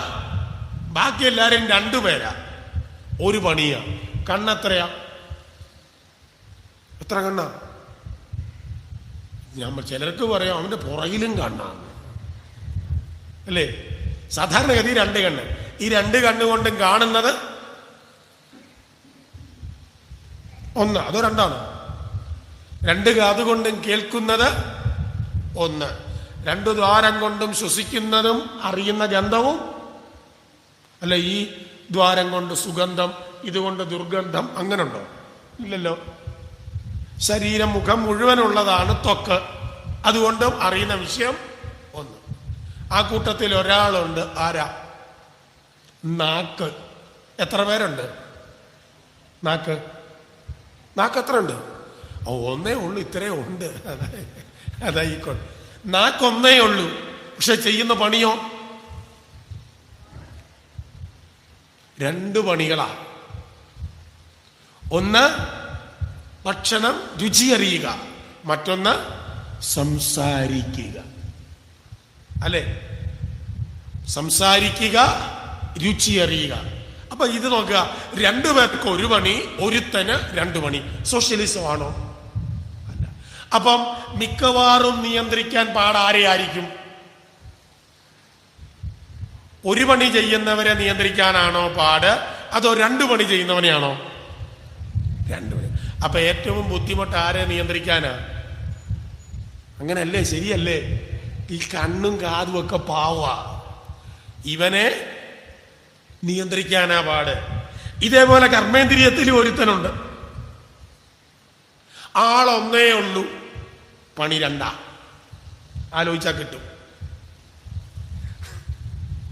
ബാക്കി എല്ലാരും 2 പേരാ, 1 പണിയാ. കണ്ണെത്രയാ? എത്ര കണ്ണാ? നമ്മൾ ചിലർക്ക് പറയാം അവന്റെ പുറകിലും കണ്ണാണ്, അല്ലേ? സാധാരണഗതി 2 കണ്ണ്. ഈ 2 കണ്ണുകൊണ്ടും കാണുന്നത് 1, അതോ 2 2 കാതുകൊണ്ടും കേൾക്കുന്നത് 1, 2 ദ്വാരം കൊണ്ടും ശ്വസിക്കുന്നതും അറിയുന്ന ഗന്ധവും അല്ല. ഈ ദ്വാരം കൊണ്ട് സുഗന്ധം, ഇതുകൊണ്ട് ദുർഗന്ധം, അങ്ങനെ ഉണ്ടോ? ഇല്ലല്ലോ. ശരീരം, മുഖം മുഴുവനുള്ളതാണ് ത്വക്ക്, അതുകൊണ്ടും അറിയുന്ന വിഷയം 1. ആ കൂട്ടത്തിൽ ഒരാളുണ്ട്. ആരാ? നാക്ക്. എത്ര പേരുണ്ട്? നാക്ക് എത്ര ഉണ്ട്? ഒന്നേ ഉള്ളൂ. ഇത്രേ ഉണ്ട്. അതായിക്കോട്ടെ. നാക്കൊന്നേ ഉള്ളൂ, പക്ഷെ ചെയ്യുന്ന പണിയോ 2 പണികളാ. ഒന്ന് ഭക്ഷണം രുചി അറിയുക, മറ്റൊന്ന് സംസാരിക്കുക, അല്ലെ? സംസാരിക്കുക, രുചി അറിയുക. അപ്പൊ ഇത് നോക്കുക, 2 പേർക്ക് 1 പണി, ഒരുത്തന് 2 പണി. സോഷ്യലിസം ആണോ? അല്ല. അപ്പം മിക്കവാറും നിയന്ത്രിക്കാൻ പാടാരെയായിരിക്കും? 1 പണി ചെയ്യുന്നവരെ നിയന്ത്രിക്കാനാണോ പാട്, അതോ 2 പണി ചെയ്യുന്നവനെയാണോ? 2 പണി. അപ്പൊ ഏറ്റവും ബുദ്ധിമുട്ട് ആരെ നിയന്ത്രിക്കാനാ? അങ്ങനല്ലേ? ശരിയല്ലേ? ഈ കണ്ണും കാതും ഒക്കെ പാവാ, ഇവനെ നിയന്ത്രിക്കാനാ പാട്. ഇതേപോലെ കർമ്മേന്ദ്രിയത്തിൽ ഒരുത്തനുണ്ട്. ആളൊന്നേ ഉള്ളൂ, പണി 2. ആലോചിച്ചാ കിട്ടും.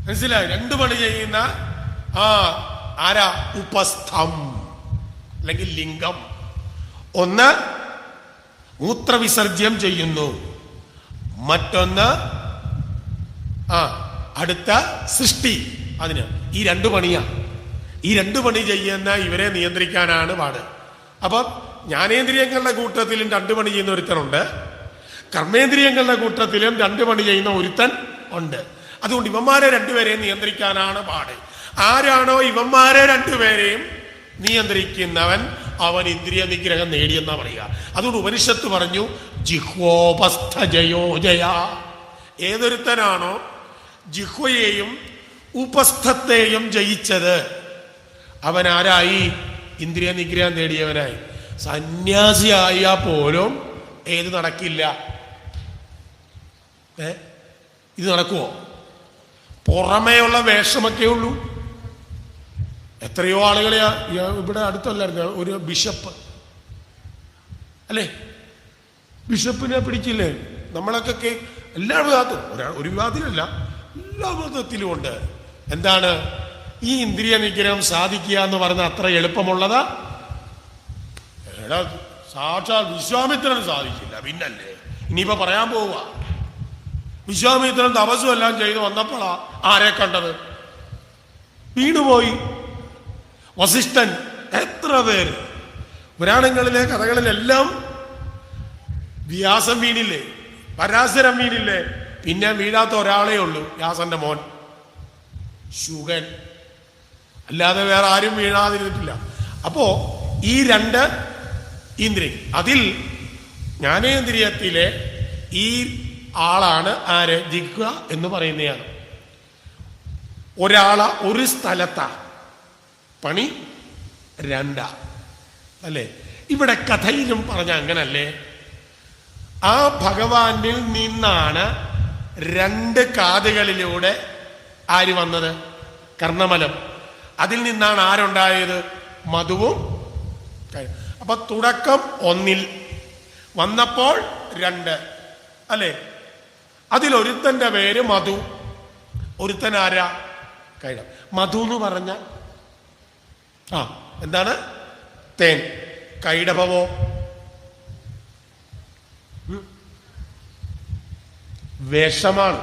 മനസ്സിലായി? 2 പണി ചെയ്യുന്ന ആരാ? ഉപസ്ഥം അല്ലെങ്കിൽ ലിംഗം. ഒന്ന് മൂത്രവിസർജ്യം ചെയ്യുന്നു, മറ്റൊന്ന് അടുത്ത സൃഷ്ടി. അതിന് ഈ 2 പണിയാ. ഈ 2 പണി ചെയ്യുന്ന ഇവരെ നിയന്ത്രിക്കാനാണ് പാട്. അപ്പൊ ജ്ഞാനേന്ദ്രിയങ്ങളുടെ കൂട്ടത്തിലും 2 പണി ചെയ്യുന്ന ഒരുത്തനുണ്ട്, കർമ്മേന്ദ്രിയങ്ങളുടെ കൂട്ടത്തിലും 2 പണി ചെയ്യുന്ന ഒരുത്തൻ ഉണ്ട്. അതുകൊണ്ട് ഇവന്മാരെ 2 പേരെയും നിയന്ത്രിക്കാനാണ് പാട്. ആരാണോ ഇവന്മാരെ 2 പേരെയും നിയന്ത്രിക്കുന്നവൻ, അവൻ ഇന്ദ്രിയ നിഗ്രഹം നേടിയെന്നാ പറയുക. അതുകൊണ്ട് ഉപനിഷത്ത് പറഞ്ഞു, ജിഹ്വോപസ്ഥ ജയോ ജയ. ഏതൊരുത്തനാണോ ജിഹ്വയെയും ഉപസ്ഥത്തെയും ജയിച്ചത്, അവൻ ആരായി? ഇന്ദ്രിയ നിഗ്രഹം നേടിയവനായി. സന്യാസിയായാ പോലും ഏത് നടക്കില്ല? ഇത് നടക്കുവോ? പുറമേയുള്ള വേഷമൊക്കെ ഉള്ളൂ. എത്രയോ ആളുകളെ ഇവിടെ അടുത്തല്ലായിരുന്നു ഒരു ബിഷപ്പ് അല്ലേ? ബിഷപ്പിനെ പിടിച്ചില്ലേ? നമ്മളൊക്കെ എല്ലാ വിഭാഗത്തും, ഒരു വിഭാഗത്തിലല്ല, എല്ലാ മതത്തിലും ഉണ്ട്. എന്താണ് ഈ ഇന്ദ്രിയ നിഗ്രഹം സാധിക്കുക എന്ന് പറയുന്നത്? അത്ര എളുപ്പമുള്ളതാ? സാക്ഷാൽ വിശ്വാമിത്രൻ സാധിച്ചില്ല, പിന്നല്ലേ ഇനിയിപ്പോ പറയാൻ പോവുക. വിശ്വാമിത്രൻ തപസ്സും എല്ലാം ചെയ്ത് വന്നപ്പോഴാ ആരെ കണ്ടത്? വീണുപോയി. വസിഷ്ഠൻ, എത്ര പേര് പുരാണങ്ങളിലെ കഥകളിലെല്ലാം വ്യാസം വീണില്ലേ, പരാശരം വീണില്ലേ, പിന്നെ വീഴാത്ത ഒരാളേ ഉള്ളൂ, വ്യാസന്റെ മോൻ ശുഗൻ. അല്ലാതെ വേറെ ആരും വീഴാതിരുന്നിട്ടില്ല. അപ്പോ ഈ രണ്ട് ഇന്ദ്രിയം, അതിൽ ജ്ഞാനേന്ദ്രിയത്തിലെ ഈ ആളാണ് ആര്? ജിഹ്വ എന്ന് പറയുന്നതാണ്. ഒരാളെ ഒരു സ്ഥലത്താ, പണി രണ്ടാ, അല്ലേ? ഇവിടെ കഥയിലും പറഞ്ഞ അങ്ങനല്ലേ? ആ ഭഗവാനിൽ നിന്നാണ് രണ്ട് കാതുകളിലൂടെ ആര് വന്നത്? കർണമലം. അതിൽ നിന്നാണ് ആരുണ്ടായത്? മധുവും. അപ്പൊ തുടക്കം ഒന്നിൽ വന്നപ്പോൾ രണ്ട്, അല്ലേ? അതിലൊരുത്തന്റെ പേര് മധു. ഒരുത്തൻ ആരാ? കൈടം. മധു എന്ന് പറഞ്ഞ എന്താണ്? തേൻ. കൈടഭവോ? വിഷമാണ്.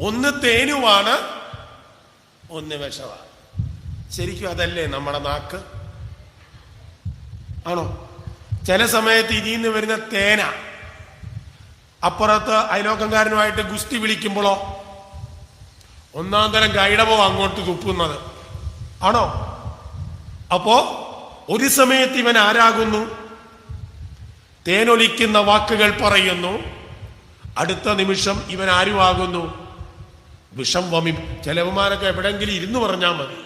ഒന്ന് തേനുമാണ്, ഒന്ന് വിഷമാണ്. ശരിക്കും അതല്ലേ നമ്മുടെ നാക്ക്? ആണോ? ചില സമയത്ത് ഇതിന്ന് വരുന്ന തേന അപ്പുറത്ത് അയലോക്കംകാരനുമായിട്ട് ഗുസ്തി വിളിക്കുമ്പോഴോ ഒന്നാം തരം കൈടവോ അങ്ങോട്ട് തുപ്പുന്നത് ആണോ? അപ്പോ ഒരു സമയത്ത് ഇവൻ ആരാകുന്നു? തേനൊലിക്കുന്ന വാക്കുകൾ പറയുന്നു. അടുത്ത നിമിഷം ഇവൻ ആരുമാകുന്നു? വിഷം വമി. ചിലവന്മാരൊക്കെ എവിടെങ്കിലും ഇരുന്ന് പറഞ്ഞാൽ മതി,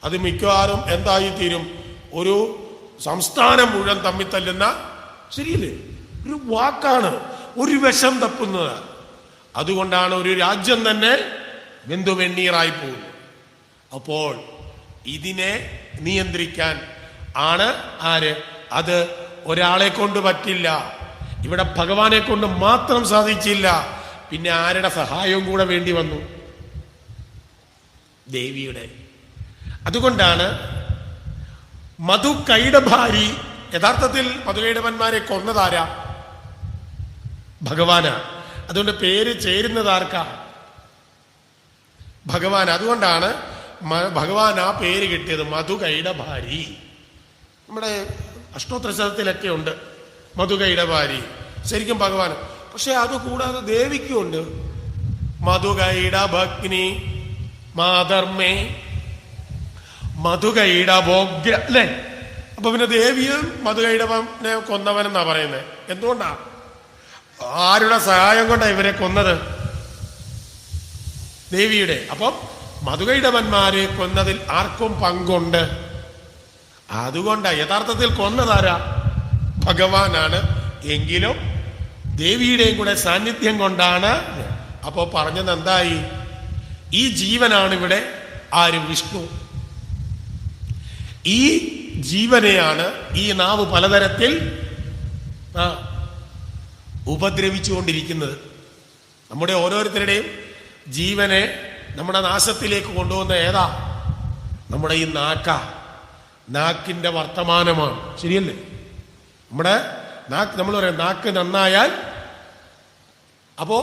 അത് മിക്കവാറും എന്തായി തീരും? ഒരു സംസ്ഥാനം മുഴുവൻ തമ്മിൽ തല്ലുന്ന, ശരിയല്ലേ? ഒരു വാക്കാണ് ഒരു വിഷം തപ്പുന്നത്. അതുകൊണ്ടാണ് ഒരു രാജ്യം തന്നെ വെന്തുവെണ്ണീറായി പോകുന്നത്. അപ്പോൾ ഇതിനെ നിയന്ത്രിക്കാൻ ആണ് ആര്? അത് ഒരാളെ കൊണ്ട് പറ്റില്ല. ഇവിടെ ഭഗവാനെ കൊണ്ട് മാത്രം സാധിച്ചില്ല, പിന്നെ ആരുടെ സഹായവും കൂടെ വേണ്ടി വന്നു? ദേവിയുടെ. അതുകൊണ്ടാണ് മധുകൈടഭാരി. യഥാർത്ഥത്തിൽ മധുകൈടവന്മാരെ കൊന്നതാരാ? ഭഗവാനാ. അതുകൊണ്ട് പേര് ചേരുന്നത് ആർക്കാ? ഭഗവാൻ. അതുകൊണ്ടാണ് ഭഗവാൻ ആ പേര് കിട്ടിയത്, മധുകൈടഭാരി. നമ്മുടെ അഷ്ടോത്തരശതത്തിലൊക്കെ ഉണ്ട് മധുകൈടഭാരി, ശരിക്കും ഭഗവാൻ. പക്ഷെ അത് കൂടാതെ ദേവിക്കും ഉണ്ട് മധുകൈടഭഗ്നി മാധർമ്മേ മധുകൈടഭോഗ്യ, അല്ലേ? അപ്പൊ പിന്നെ ദേവിയും മധുകൈടവനെ കൊന്നവനെന്നാ പറയുന്നത്. എന്തുകൊണ്ടാ? ആരുടെ സഹായം കൊണ്ടാ ഇവരെ കൊന്നത്? ദേവിയുടെ. അപ്പം മധുകൈടവന്മാരെ കൊന്നതിൽ ആർക്കും പങ്കുണ്ട്. അതുകൊണ്ടാ യഥാർത്ഥത്തിൽ കൊന്നതാരാ? ഭഗവാനാണ്. എങ്കിലും ദേവിയുടെയും കൂടെ സാന്നിധ്യം കൊണ്ടാണ്. അപ്പോ പറഞ്ഞത് എന്തായി? ഈ ജീവനാണ് ഇവിടെ ആര്? വിഷ്ണു. ഈ ജീവനെയാണ് ഈ നാവ് പലതരത്തിൽ ഉപദ്രവിച്ചുകൊണ്ടിരിക്കുന്നത്. നമ്മുടെ ഓരോരുത്തരുടെയും ജീവനെ നമ്മുടെ നാശത്തിലേക്ക് കൊണ്ടുപോകുന്ന ഏതാ? നമ്മുടെ ഈ നാക്കിന്റെ വർത്തമാനമാണ്. ശരിയല്ലേ? നമ്മുടെ നാക്ക്, നമ്മൾ പറയാം നാക്ക് നന്നായാൽ. അപ്പോ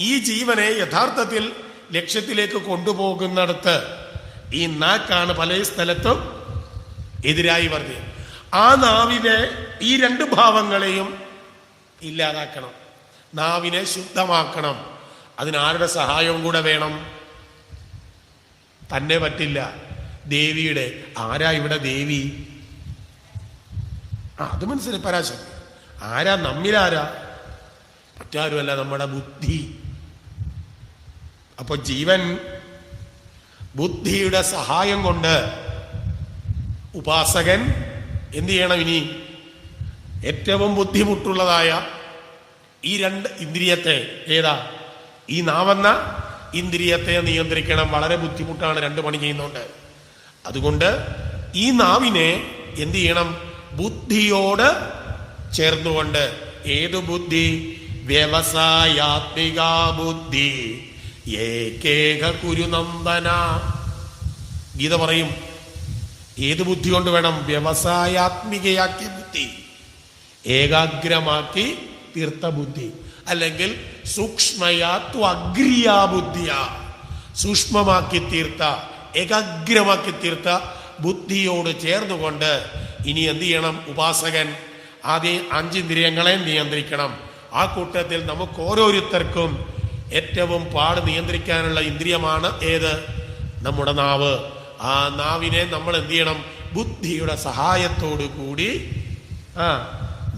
ഈ ജീവനെ യഥാർത്ഥത്തിൽ ലക്ഷ്യത്തിലേക്ക് കൊണ്ടുപോകുന്നിടത്ത് ഈ നാക്കാണ് പല സ്ഥലത്തും എതിരായി വർദ്ധിക്കുക. ആ നാവിനെ, ഈ രണ്ട് ഭാവങ്ങളെയും ഇല്ലാതാക്കണം. നാവിനെ ശുദ്ധമാക്കണം. അതിനാരുടെ സഹായവും കൂടെ വേണം? തന്നെ പറ്റില്ല. ദേവിയുടെ. ആരാ ഇവിടെ ദേവി? അത് മനസ്സിലായി. പരാശക്തി. ആരാ? നമ്മിലാരാ? മറ്റാരുമല്ല, നമ്മുടെ ബുദ്ധി. അപ്പൊ ജീവൻ ബുദ്ധിയുടെ സഹായം കൊണ്ട് ഉപാസകൻ എന്ത് ചെയ്യണം? ഇനി ഏറ്റവും ബുദ്ധിമുട്ടുള്ളതായ ഈ രണ്ട് ഇന്ദ്രിയത്തെ, ഏതാ? ഈ നാവെന്ന ഇന്ദ്രിയത്തെ നിയന്ത്രിക്കണം. വളരെ ബുദ്ധിമുട്ടാണ്, രണ്ട് പണി ചെയ്യുന്നുണ്ട്. അതുകൊണ്ട് ഈ നാവിനെ എന്ത് ചെയ്യണം? ബുദ്ധിയോട് ചേർന്നുകൊണ്ട്. ഏതു ബുദ്ധി? വ്യവസായാത്മിക ബുദ്ധി ഏകേക കുരുനന്ദന. ഗീത പറയും ഏത് ബുദ്ധി കൊണ്ട് വേണം? വ്യവസായാത്മികയാക്കിയ ബുദ്ധി, ഏകാഗ്രമാക്കി തീർത്ത ബുദ്ധി, അല്ലെങ്കിൽ സൂക്ഷ്മയാത്വ അഗ്രിയാ ബുദ്ധിയ, സൂക്ഷ്മമാക്കി തീർത്ത, ഏകാഗ്രമാക്കി തീർത്ത ബുദ്ധിയോട് ചേർന്നുകൊണ്ട് ഇനി എന്ത് ചെയ്യണം? ഉപാസകൻ ആദ്യം 5 ഇന്ദ്രിയങ്ങളെ നിയന്ത്രിക്കണം. ആ കൂട്ടത്തിൽ നമുക്ക് ഓരോരുത്തർക്കും ഏറ്റവും പാട് നിയന്ത്രിക്കാനുള്ള ഇന്ദ്രിയമാണ് ഏത്? നമ്മുടെ നാവ്. ആ നാവിനെ നമ്മൾ എന്ത് ചെയ്യണം? ബുദ്ധിയുടെ സഹായത്തോടു കൂടി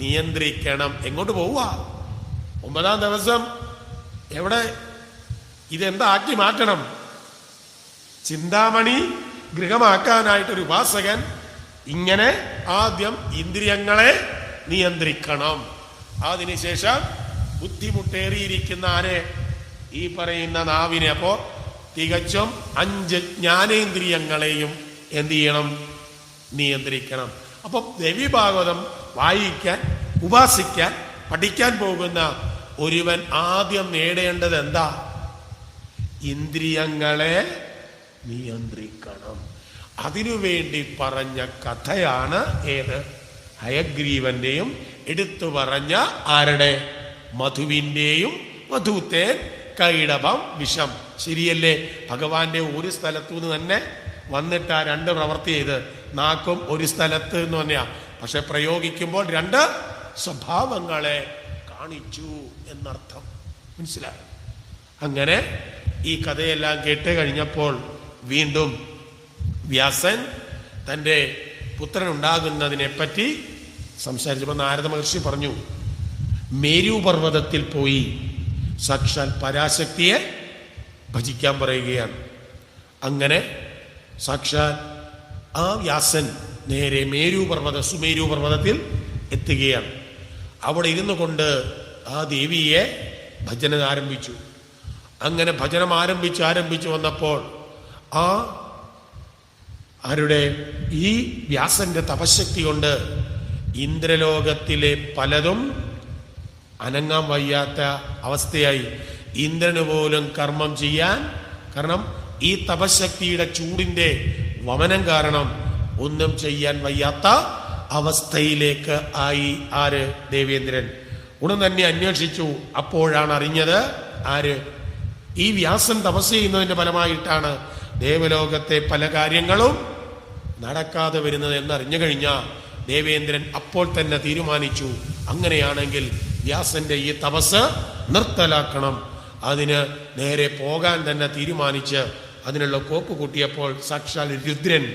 നിയന്ത്രിക്കണം. എങ്ങോട്ട് പോവുക? 9ാം ദിവസം എവിടെ? ഇതെന്താ ആക്കി മാറ്റണം? ചിന്താമണി ഗൃഹമാക്കാനായിട്ടൊരു ഉപാസകൻ ഇങ്ങനെ ആദ്യം ഇന്ദ്രിയങ്ങളെ നിയന്ത്രിക്കണം. അതിനുശേഷം ബുദ്ധിമുട്ടേറിയിരിക്കുന്ന ആരെ? ഈ പറയുന്ന നാവിനെ. അപ്പോ തികച്ചും 5 ജ്ഞാനേന്ദ്രിയങ്ങളെയും എന്ത് ചെയ്യണം? നിയന്ത്രിക്കണം. അപ്പൊ ദേവീഭാഗവതം വായിക്കാൻ, ഉപാസിക്കാൻ, പഠിക്കാൻ പോകുന്ന ഒരുവൻ ആദ്യം നേടേണ്ടത് എന്താ? ഇന്ദ്രിയങ്ങളെ നിയന്ത്രിക്കണം. അതിനുവേണ്ടി പറഞ്ഞ കഥയാണ് ഏത്? ഹയഗ്രീവന്റെയും എടുത്തു പറഞ്ഞ ആരുടെ? മധുവിന്റെയും. മധുത്തേൻ കൈടഭം വിഷം. ശരിയല്ലേ? ഭഗവാന്റെ ഒരു സ്ഥലത്തു നിന്ന് തന്നെ വന്നിട്ട് ആ 2 പ്രവൃത്തി ചെയ്ത്, നാക്കും ഒരു സ്ഥലത്ത് എന്ന് തന്നെയാ, പക്ഷെ പ്രയോഗിക്കുമ്പോൾ 2 സ്വഭാവങ്ങളെ കാണിച്ചു എന്നർത്ഥം. മനസ്സിലായി? അങ്ങനെ ഈ കഥയെല്ലാം കേട്ട് കഴിഞ്ഞപ്പോൾ വീണ്ടും വ്യാസൻ തൻ്റെ പുത്രൻ ഉണ്ടാകുന്നതിനെ പറ്റി സംസാരിച്ചപ്പോൾ നാരദ മഹർഷി പറഞ്ഞു, മേരു പർവ്വതത്തിൽ പോയി സാക്ഷാൽ പരാശക്തിയെ ഭജിക്കാൻ പറയുകയാണ്. അങ്ങനെ സാക്ഷാൽ ആ വ്യാസൻ നേരെ സുമേരു പർവ്വതത്തിൽ എത്തുകയാണ്. അവിടെ ഇരുന്നു കൊണ്ട് ആ ദേവിയെ ഭജനം ആരംഭിച്ചു. അങ്ങനെ ഭജനം ആരംഭിച്ചു വന്നപ്പോൾ ആരുടെ? ഈ വ്യാസന്റെ തപശക്തി കൊണ്ട് ഇന്ദ്രലോകത്തിലെ പലതും അനങ്ങാൻ വയ്യാത്ത അവസ്ഥയായി. ഇന്ദ്രന് പോലും കർമ്മം ചെയ്യാൻ, കാരണം ഈ തപശക്തിയുടെ ചൂടിന്റെ വമനം കാരണം ഒന്നും ചെയ്യാൻ വയ്യാത്ത അവസ്ഥയിലേക്ക് ആയി. ആര്? ദേവേന്ദ്രൻ. ഉടൻ തന്നെ അന്വേഷിച്ചു. അപ്പോഴാണ് അറിഞ്ഞത് ആര്? ഈ വ്യാസൻ തപസ് ചെയ്യുന്നതിന്റെ ഫലമായിട്ടാണ് ദേവലോകത്തെ പല കാര്യങ്ങളും നടക്കാതെ വരുന്നത് എന്നറിഞ്ഞു കഴിഞ്ഞാൽ ദേവേന്ദ്രൻ അപ്പോൾ തന്നെ തീരുമാനിച്ചു, അങ്ങനെയാണെങ്കിൽ വ്യാസന്റെ ഈ തപസ് നിർത്തലാക്കണം. അതിന് നേരെ പോകാൻ തന്നെ തീരുമാനിച്ച് അതിനുള്ള കോപ്പ് കൂട്ടിയപ്പോൾ സാക്ഷാൽ രുദ്രൻ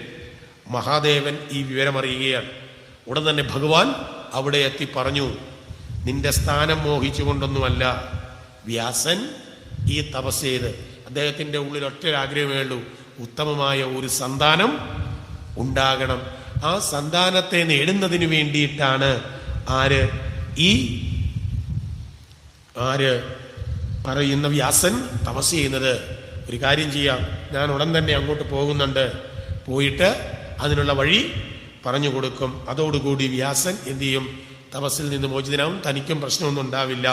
മഹാദേവൻ ഈ വിവരമറിയുകയാണ്. ഉടൻ തന്നെ ഭഗവാൻ അവിടെ എത്തി പറഞ്ഞു, നിന്റെ സ്ഥാനം മോഹിച്ചുകൊണ്ടൊന്നുമല്ല വ്യാസൻ ഈ തപസ് ചെയ്ത്. അദ്ദേഹത്തിന്റെ ഉള്ളിൽ ഒറ്റൊരാഗ്രഹമേ ഉള്ളൂ, ഉത്തമമായ ഒരു സന്താനം ഉണ്ടാകണം. ആ സന്താനത്തെ നേടുന്നതിന് വേണ്ടിയിട്ടാണ് ആര് പറയുന്ന വ്യാസൻ തപസ് ചെയ്യുന്നത്. ഒരു കാര്യം ചെയ്യാം, ഞാൻ ഉടൻ തന്നെ അങ്ങോട്ട് പോകുന്നുണ്ട്, പോയിട്ട് അതിനുള്ള വഴി പറഞ്ഞു കൊടുക്കും. അതോടുകൂടി വ്യാസൻ എന്ത് ചെയ്യും? തപസ്സിൽ നിന്ന് മോചിതനാവും, തനിക്കും പ്രശ്നമൊന്നും ഉണ്ടാവില്ല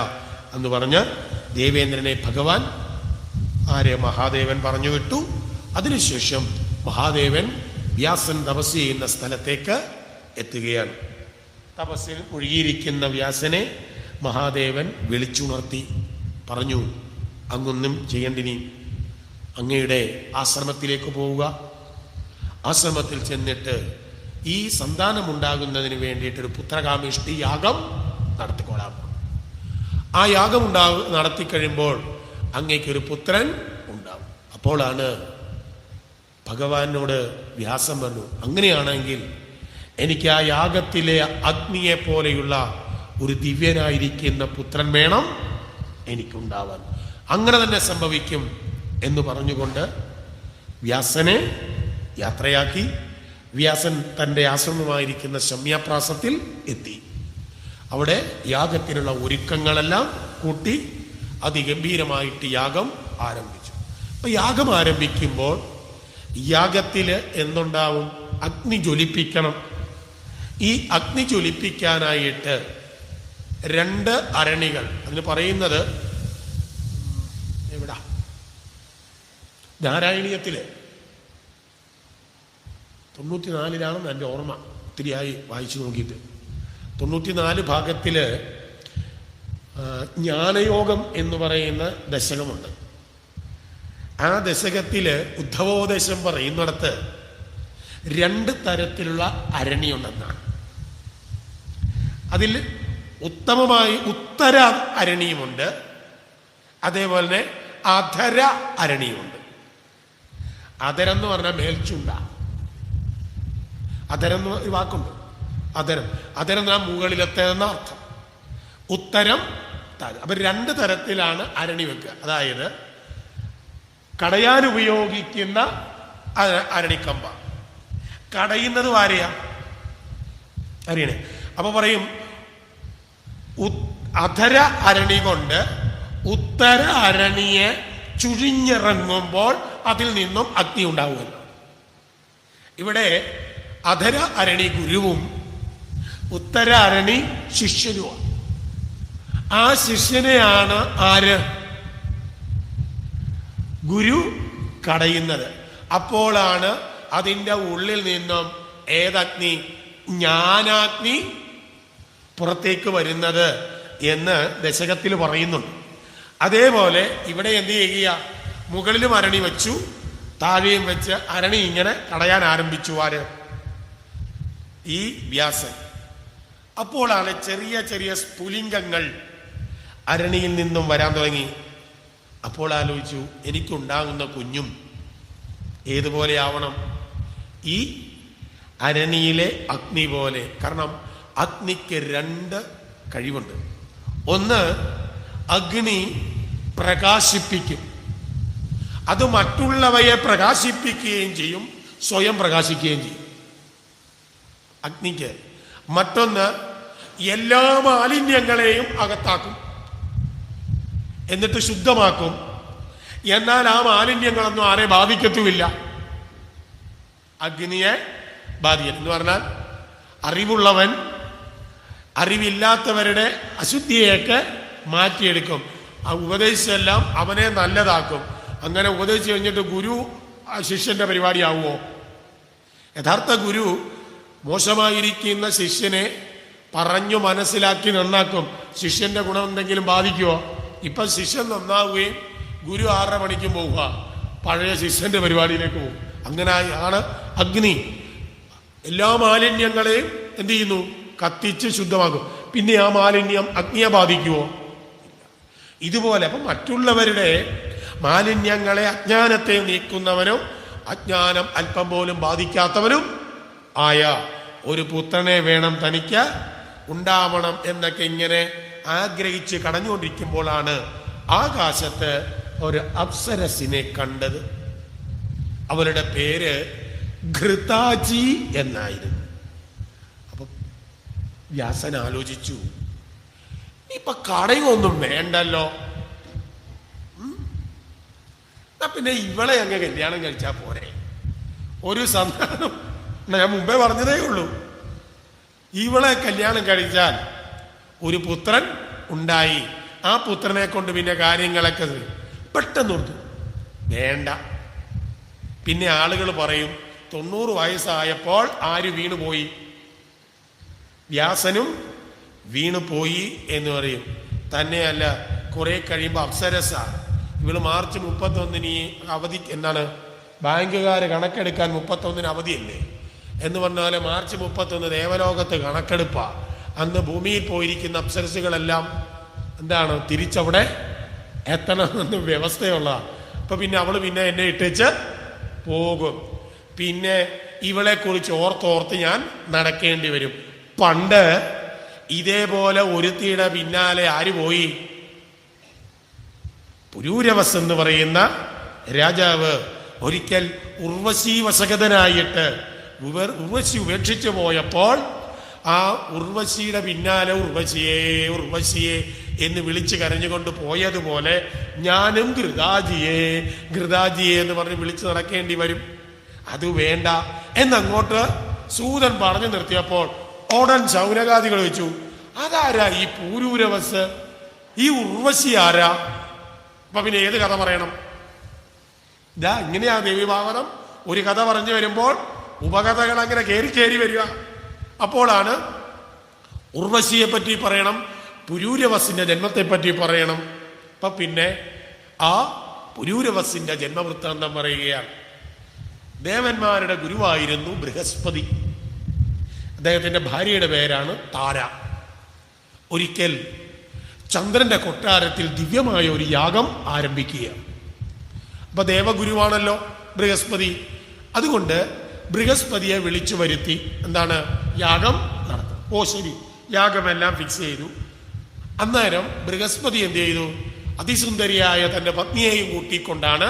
എന്ന് പറഞ്ഞ് ദേവേന്ദ്രനെ ഭഗവാൻ മഹാദേവൻ പറഞ്ഞു വിട്ടു. അതിനുശേഷം മഹാദേവൻ വ്യാസൻ തപസ് ചെയ്യുന്ന സ്ഥലത്തേക്ക് എത്തുകയാണ്. തപസ്സിൽ മുഴുകിയിരിക്കുന്ന വ്യാസനെ മഹാദേവൻ വിളിച്ചുണർത്തി പറഞ്ഞു, അങ്ങൊന്നും ചെയ്യണ്ടിനി, അങ്ങയുടെ ആശ്രമത്തിലേക്ക് പോവുക. ആശ്രമത്തിൽ ചെന്നിട്ട് ഈ സന്താനമുണ്ടാകുന്നതിന് വേണ്ടിയിട്ടൊരു പുത്രകാമേഷ്ടി യാഗം നടത്തിക്കൊള്ളാം. ആ യാഗം നടത്തിക്കഴിയുമ്പോൾ അങ്ങേക്കൊരു പുത്രൻ ഉണ്ടാവും. അപ്പോഴാണ് ഭഗവാനോട് വ്യാസം പറഞ്ഞു, അങ്ങനെയാണെങ്കിൽ എനിക്ക് ആ യാഗത്തിലെ അഗ്നിയെ പോലെയുള്ള ഒരു ദിവ്യനായിരിക്കുന്ന പുത്രൻ വേണം എനിക്കുണ്ടാവാൻ. അങ്ങനെ തന്നെ സംഭവിക്കും എന്ന് പറഞ്ഞുകൊണ്ട് വ്യാസനെ യാത്രയാക്കി. വ്യാസൻ തൻ്റെ ആശ്രമമായിരിക്കുന്ന ശമ്യാപ്രാസത്തിൽ എത്തി. അവിടെ യാഗത്തിനുള്ള ഒരുക്കങ്ങളെല്ലാം കൂട്ടി അതിഗംഭീരമായിട്ട് യാഗം ആരംഭിച്ചു. അപ്പൊ യാഗം ആരംഭിക്കുമ്പോൾ യാഗത്തില് എന്തുണ്ടാവും? അഗ്നി ജ്വലിപ്പിക്കണം. ഈ അഗ്നി ജ്വലിപ്പിക്കാനായിട്ട് 2 അരണികൾ. അതിന് പറയുന്നത് എവിടാ, നാരായണീയത്തില് 94 എൻ്റെ ഓർമ്മ, ഒത്തിരിയായി വായിച്ചു നോക്കിയിട്ട്. 94 ഭാഗത്തില് ജ്ഞാനയോഗം എന്ന് പറയുന്ന ദശകമുണ്ട്. ആ ദശകത്തില് ഉദ്ധവോപദേശം പറയുന്നിടത്ത് 2 തരത്തിലുള്ള അരണിയുണ്ടെന്നാണ്. അതിൽ ഉത്തമമായി ഉത്തര അരണിയുമുണ്ട്, അതേപോലെ തന്നെ അധര അരണിയുമുണ്ട്. അധരം എന്ന് പറഞ്ഞാൽ മേൽച്ചുണ്ട. അധരം എന്ന് ഒരു വാക്കുണ്ട്, അധരം. അധരം എന്നാൽ മുകളിലത്തെ എന്ന അർത്ഥം. ഉത്തരം താഴെ. അപ്പൊ 2 തരത്തിലാണ് അരണി വെക്കുക. അതായത് കടയാൻ ഉപയോഗിക്കുന്ന അരണിക്കമ്പ, കടയുന്നത് ആരെയാ? അറിയണേ. അപ്പൊ പറയും അധര അരണി കൊണ്ട് ഉത്തര അരണിയെ ചുഴിഞ്ഞിറങ്ങുമ്പോൾ അതിൽ നിന്നും അഗ്നി ഉണ്ടാവുമല്ലോ. ഇവിടെ അധര അരണി ഗുരുവും ഉത്തര അരണി ശിഷ്യനുമാണ്. ആ ശിഷ്യനെയാണ് ആര്? ഗുരു കടയുന്നത്. അപ്പോഴാണ് അതിൻ്റെ ഉള്ളിൽ നിന്നും ഏതഗ്നി? ജ്ഞാനാഗ്നി പുറത്തേക്ക് വരുന്നത് എന്ന് ദശകത്തിൽ പറയുന്നുണ്ട്. അതേപോലെ ഇവിടെ എന്ത് ചെയ്യുക? മുകളിലും അരണി വെച്ചു, താഴെയും വെച്ച് അരണി ഇങ്ങനെ കടയാൻ ആരംഭിച്ചു. ആര്? ഈ വ്യാസൻ. അപ്പോഴാണ് ചെറിയ ചെറിയ സ്ഫുലിംഗങ്ങൾ അരണിയിൽ നിന്നും വരാൻ തുടങ്ങി. അപ്പോൾ ആലോചിച്ചു, എനിക്കുണ്ടാകുന്ന കുഞ്ഞും ഏതുപോലെ ആവണം? ഈ അരണിയിലെ അഗ്നി പോലെ. കാരണം അഗ്നിക്ക് 2 കഴിവുണ്ട്. ഒന്ന്, അഗ്നി പ്രകാശിപ്പിക്കും. അത് മറ്റുള്ളവയെ പ്രകാശിപ്പിക്കുകയും ചെയ്യും, സ്വയം പ്രകാശിക്കുകയും ചെയ്യും അഗ്നിക്ക്. മറ്റൊന്ന്, എല്ലാ മാലിന്യങ്ങളെയും അകത്താക്കും, എന്നിട്ട് ശുദ്ധമാക്കും. എന്നാൽ ആ മാലിന്യങ്ങളൊന്നും ആരെ ബാധിക്കത്തുമില്ല, അഗ്നിയെ ബാധിക്കും. എന്ന് പറഞ്ഞാൽ അറിവുള്ളവൻ അറിവില്ലാത്തവരുടെ അശുദ്ധിയൊക്കെ മാറ്റിയെടുക്കും. ആ ഉപദേശിച്ചെല്ലാം അവനെ നല്ലതാക്കും. അങ്ങനെ ഉപദേശിച്ച് കഴിഞ്ഞിട്ട് ഗുരു ശിഷ്യന്റെ പരിപാടിയാവുമോ? യഥാർത്ഥ ഗുരു മോശമായിരിക്കുന്ന ശിഷ്യനെ പറഞ്ഞു മനസ്സിലാക്കി നന്നാക്കും. ശിഷ്യന്റെ ഗുണം എന്തെങ്കിലും ബാധിക്കുമോ? ഇപ്പൊ ശിഷ്യൻ നന്നാവുകയും ഗുരു 6:30 മണിക്ക് പോവുക, പഴയ ശിഷ്യന്റെ പരിപാടിയിലേക്ക് പോകും. അങ്ങനെയാണ് അഗ്നി എല്ലാ മാലിന്യങ്ങളെയും എന്ത് ചെയ്യുന്നു? കത്തിച്ച് ശുദ്ധമാക്കും. പിന്നെ ആ മാലിന്യം അഗ്നിയെ ബാധിക്കുമോ? ഇതുപോലെ അപ്പം മറ്റുള്ളവരുടെ മാലിന്യങ്ങളെ, അജ്ഞാനത്തെ നീക്കുന്നവനും അജ്ഞാനം അല്പം പോലും ബാധിക്കാത്തവനും ആയ ഒരു പുത്രനെ വേണം തനിക്ക് ഉണ്ടാവണം എന്നൊക്കെ ഇങ്ങനെ ആഗ്രഹിച്ച് കടഞ്ഞുകൊണ്ടിരിക്കുമ്പോഴാണ് ആകാശത്ത് ഒരു അപ്സരസിനെ കണ്ടത്. അവരുടെ പേര് ഘൃതാജി എന്നായിരുന്നു. അപ്പൊ വ്യാസൻ ആലോചിച്ചു, ഇപ്പൊ കടയൊന്നും വേണ്ടല്ലോ, പിന്നെ ഇവളെ അങ്ങ് കല്യാണം കഴിച്ചാ പോരെ, ഒരു സന്താനം. ഞാൻ മുമ്പേ പറഞ്ഞതേ ഉള്ളൂ, ഇവളെ കല്യാണം കഴിച്ചാൽ ഒരു പുത്രൻ ഉണ്ടായി. ആ പുത്രനെ കൊണ്ട് പിന്നെ കാര്യങ്ങളൊക്കെ പെട്ടെന്ന് കൊടുത്തു. വേണ്ട. പിന്നെ ആളുകൾ പറയും 90 വയസ്സായപ്പോൾ ആര് വീണുപോയി? വ്യാസനും വീണുപോയി എന്ന് പറയും. തന്നെയല്ല, കുറെ കഴിയുമ്പോൾ അപ്സരസ ഇവള് മാർച്ച് 31 അവധി, എന്താണ് ബാങ്കുകാർ കണക്കെടുക്കാൻ 31 അവധിയല്ലേ എന്ന് പറഞ്ഞാൽ മാർച്ച് 31 ദേവലോകത്ത് കണക്കെടുപ്പാ. അന്ന് ഭൂമിയിൽ പോയിരിക്കുന്ന അപ്സരസുകളെല്ലാം എന്താണ് തിരിച്ചവിടെ എത്തണമെന്ന് വ്യവസ്ഥയുള്ള. അപ്പൊ പിന്നെ അവള് പിന്നെ എന്നെ ഇട്ടേച്ച് പോകും. പിന്നെ ഇവളെ കുറിച്ച് ഓർത്തോർത്ത് ഞാൻ നടക്കേണ്ടി വരും. പണ്ട് ഇതേപോലെ ഒരുത്തിയുടെ പിന്നാലെ ആര് പോയി? പുരൂരവസ് എന്ന് പറയുന്ന രാജാവ് ഒരിക്കൽ ഉർവശി വശഗതനായിട്ട് ഉർവശി ഉപേക്ഷിച്ചു പോയപ്പോൾ ആ ഉർവശിയുടെ പിന്നാലെ ഉർവശിയെ ഉർവശിയെ എന്ന് വിളിച്ച് കരഞ്ഞുകൊണ്ട് പോയതുപോലെ ഞാനും ഘൃതാജിയെ ഘൃതാജിയെ എന്ന് പറഞ്ഞ് വിളിച്ച് നടക്കേണ്ടി വരും. അത് വേണ്ട എന്നങ്ങോട്ട് സൂതൻ പറഞ്ഞു നിർത്തിയപ്പോൾ ഉടൻ ശൗനകാദികൾ വെച്ചു, അതാരാ ഈ പൂരൂരവസ്? ഈ ഉർവശി ആരാ? അപ്പൊ പിന്നെ ഏത് കഥ പറയണം? ഇതാ ഇങ്ങനെയാ ദേവീഭാഗവതം ഒരു കഥ പറഞ്ഞു വരുമ്പോൾ ഉപകഥകൾ അങ്ങനെ കയറി കയറി വരിക. അപ്പോഴാണ് ഉർവശിയെ പറ്റി പറയണം, പുരൂരവസിന്റെ ജന്മത്തെ പറ്റി പറയണം. അപ്പൊ പിന്നെ ആ പുരൂരവസിന്റെ ജന്മവൃത്താന്തം പറയുകയാണ്. ദേവന്മാരുടെ ഗുരുവായിരുന്നു ബൃഹസ്പതി. അദ്ദേഹത്തിന്റെ ഭാര്യയുടെ പേരാണ് താര. ഒരിക്കൽ ചന്ദ്രന്റെ കൊട്ടാരത്തിൽ ദിവ്യമായ ഒരു യാഗം ആരംഭിക്കുക. അപ്പൊ ദേവഗുരുവാണല്ലോ ബൃഹസ്പതി. അതുകൊണ്ട് ബൃഹസ്പതിയെ വിളിച്ചു വരുത്തി എന്താണ് യാഗം നടത്തും. ഓ ശരി, യാഗമെല്ലാം ഫിക്സ് ചെയ്തു. അന്നേരം ബൃഹസ്പതി എന്ത് ചെയ്തു? അതിസുന്ദരിയായ തന്റെ പത്നിയെയും കൂട്ടിക്കൊണ്ടാണ്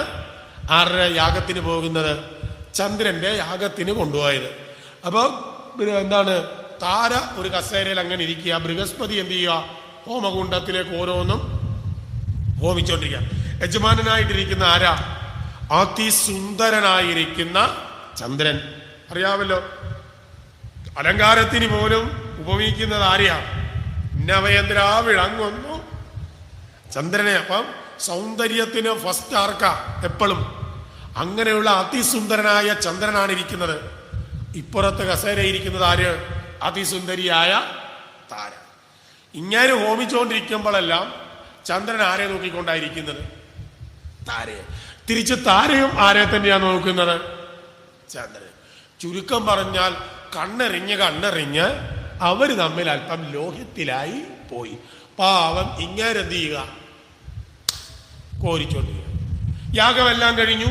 ആരുടെ യാഗത്തിന് പോകുന്നത്? ചന്ദ്രന്റെ യാഗത്തിന് കൊണ്ടുപോയത്. അപ്പൊ എന്താണ്, താര ഒരു കസേരയിൽ അങ്ങനെ ഇരിക്കുക, ബൃഹസ്പതി എന്ത് ചെയ്യുക? ഹോമകുണ്ടത്തിലേക്ക് ഓരോന്നും ഹോമിച്ചോണ്ടിരിക്കുക. യജമാനായിട്ടിരിക്കുന്ന ആരാ? അതിസുന്ദരനായിരിക്കുന്ന ചന്ദ്രൻ. അറിയാമല്ലോ, അലങ്കാരത്തിന് പോലും ഉപമിക്കുന്നത് ആരെയാ? നവയന്ദ്ര വിളങ്ങുന്നു ചന്ദ്രനെ. അപ്പം സൗന്ദര്യത്തിന് ഫസ്റ്റ് ആർക്കാ? എപ്പോഴും അങ്ങനെയുള്ള അതിസുന്ദരനായ ചന്ദ്രനാണ് ഇരിക്കുന്നത്. ഇപ്പുറത്ത് കസേരയിരിക്കുന്നത് ആര്? അതിസുന്ദരിയായ താര. ഇങ്ങനെ ഹോമിച്ചുകൊണ്ടിരിക്കുമ്പോഴെല്ലാം ചന്ദ്രൻ ആരെ നോക്കിക്കൊണ്ടായിരിക്കുന്നത്? താരയെ. തിരിച്ച് താരയും ആരെ തന്നെയാണ് നോക്കുന്നത്? ചന്ദ്രൻ. ചുരുക്കം പറഞ്ഞാൽ കണ്ണെറിഞ്ഞ് അവര് തമ്മിൽ അല്പം ലോഹ്യത്തിലായി പോയി. പാവം ഇങ്ങനെന്ത് ചെയ്യുക? കോരിച്ചോണ്ടിരിക്കുക. യാഗമെല്ലാം കഴിഞ്ഞു.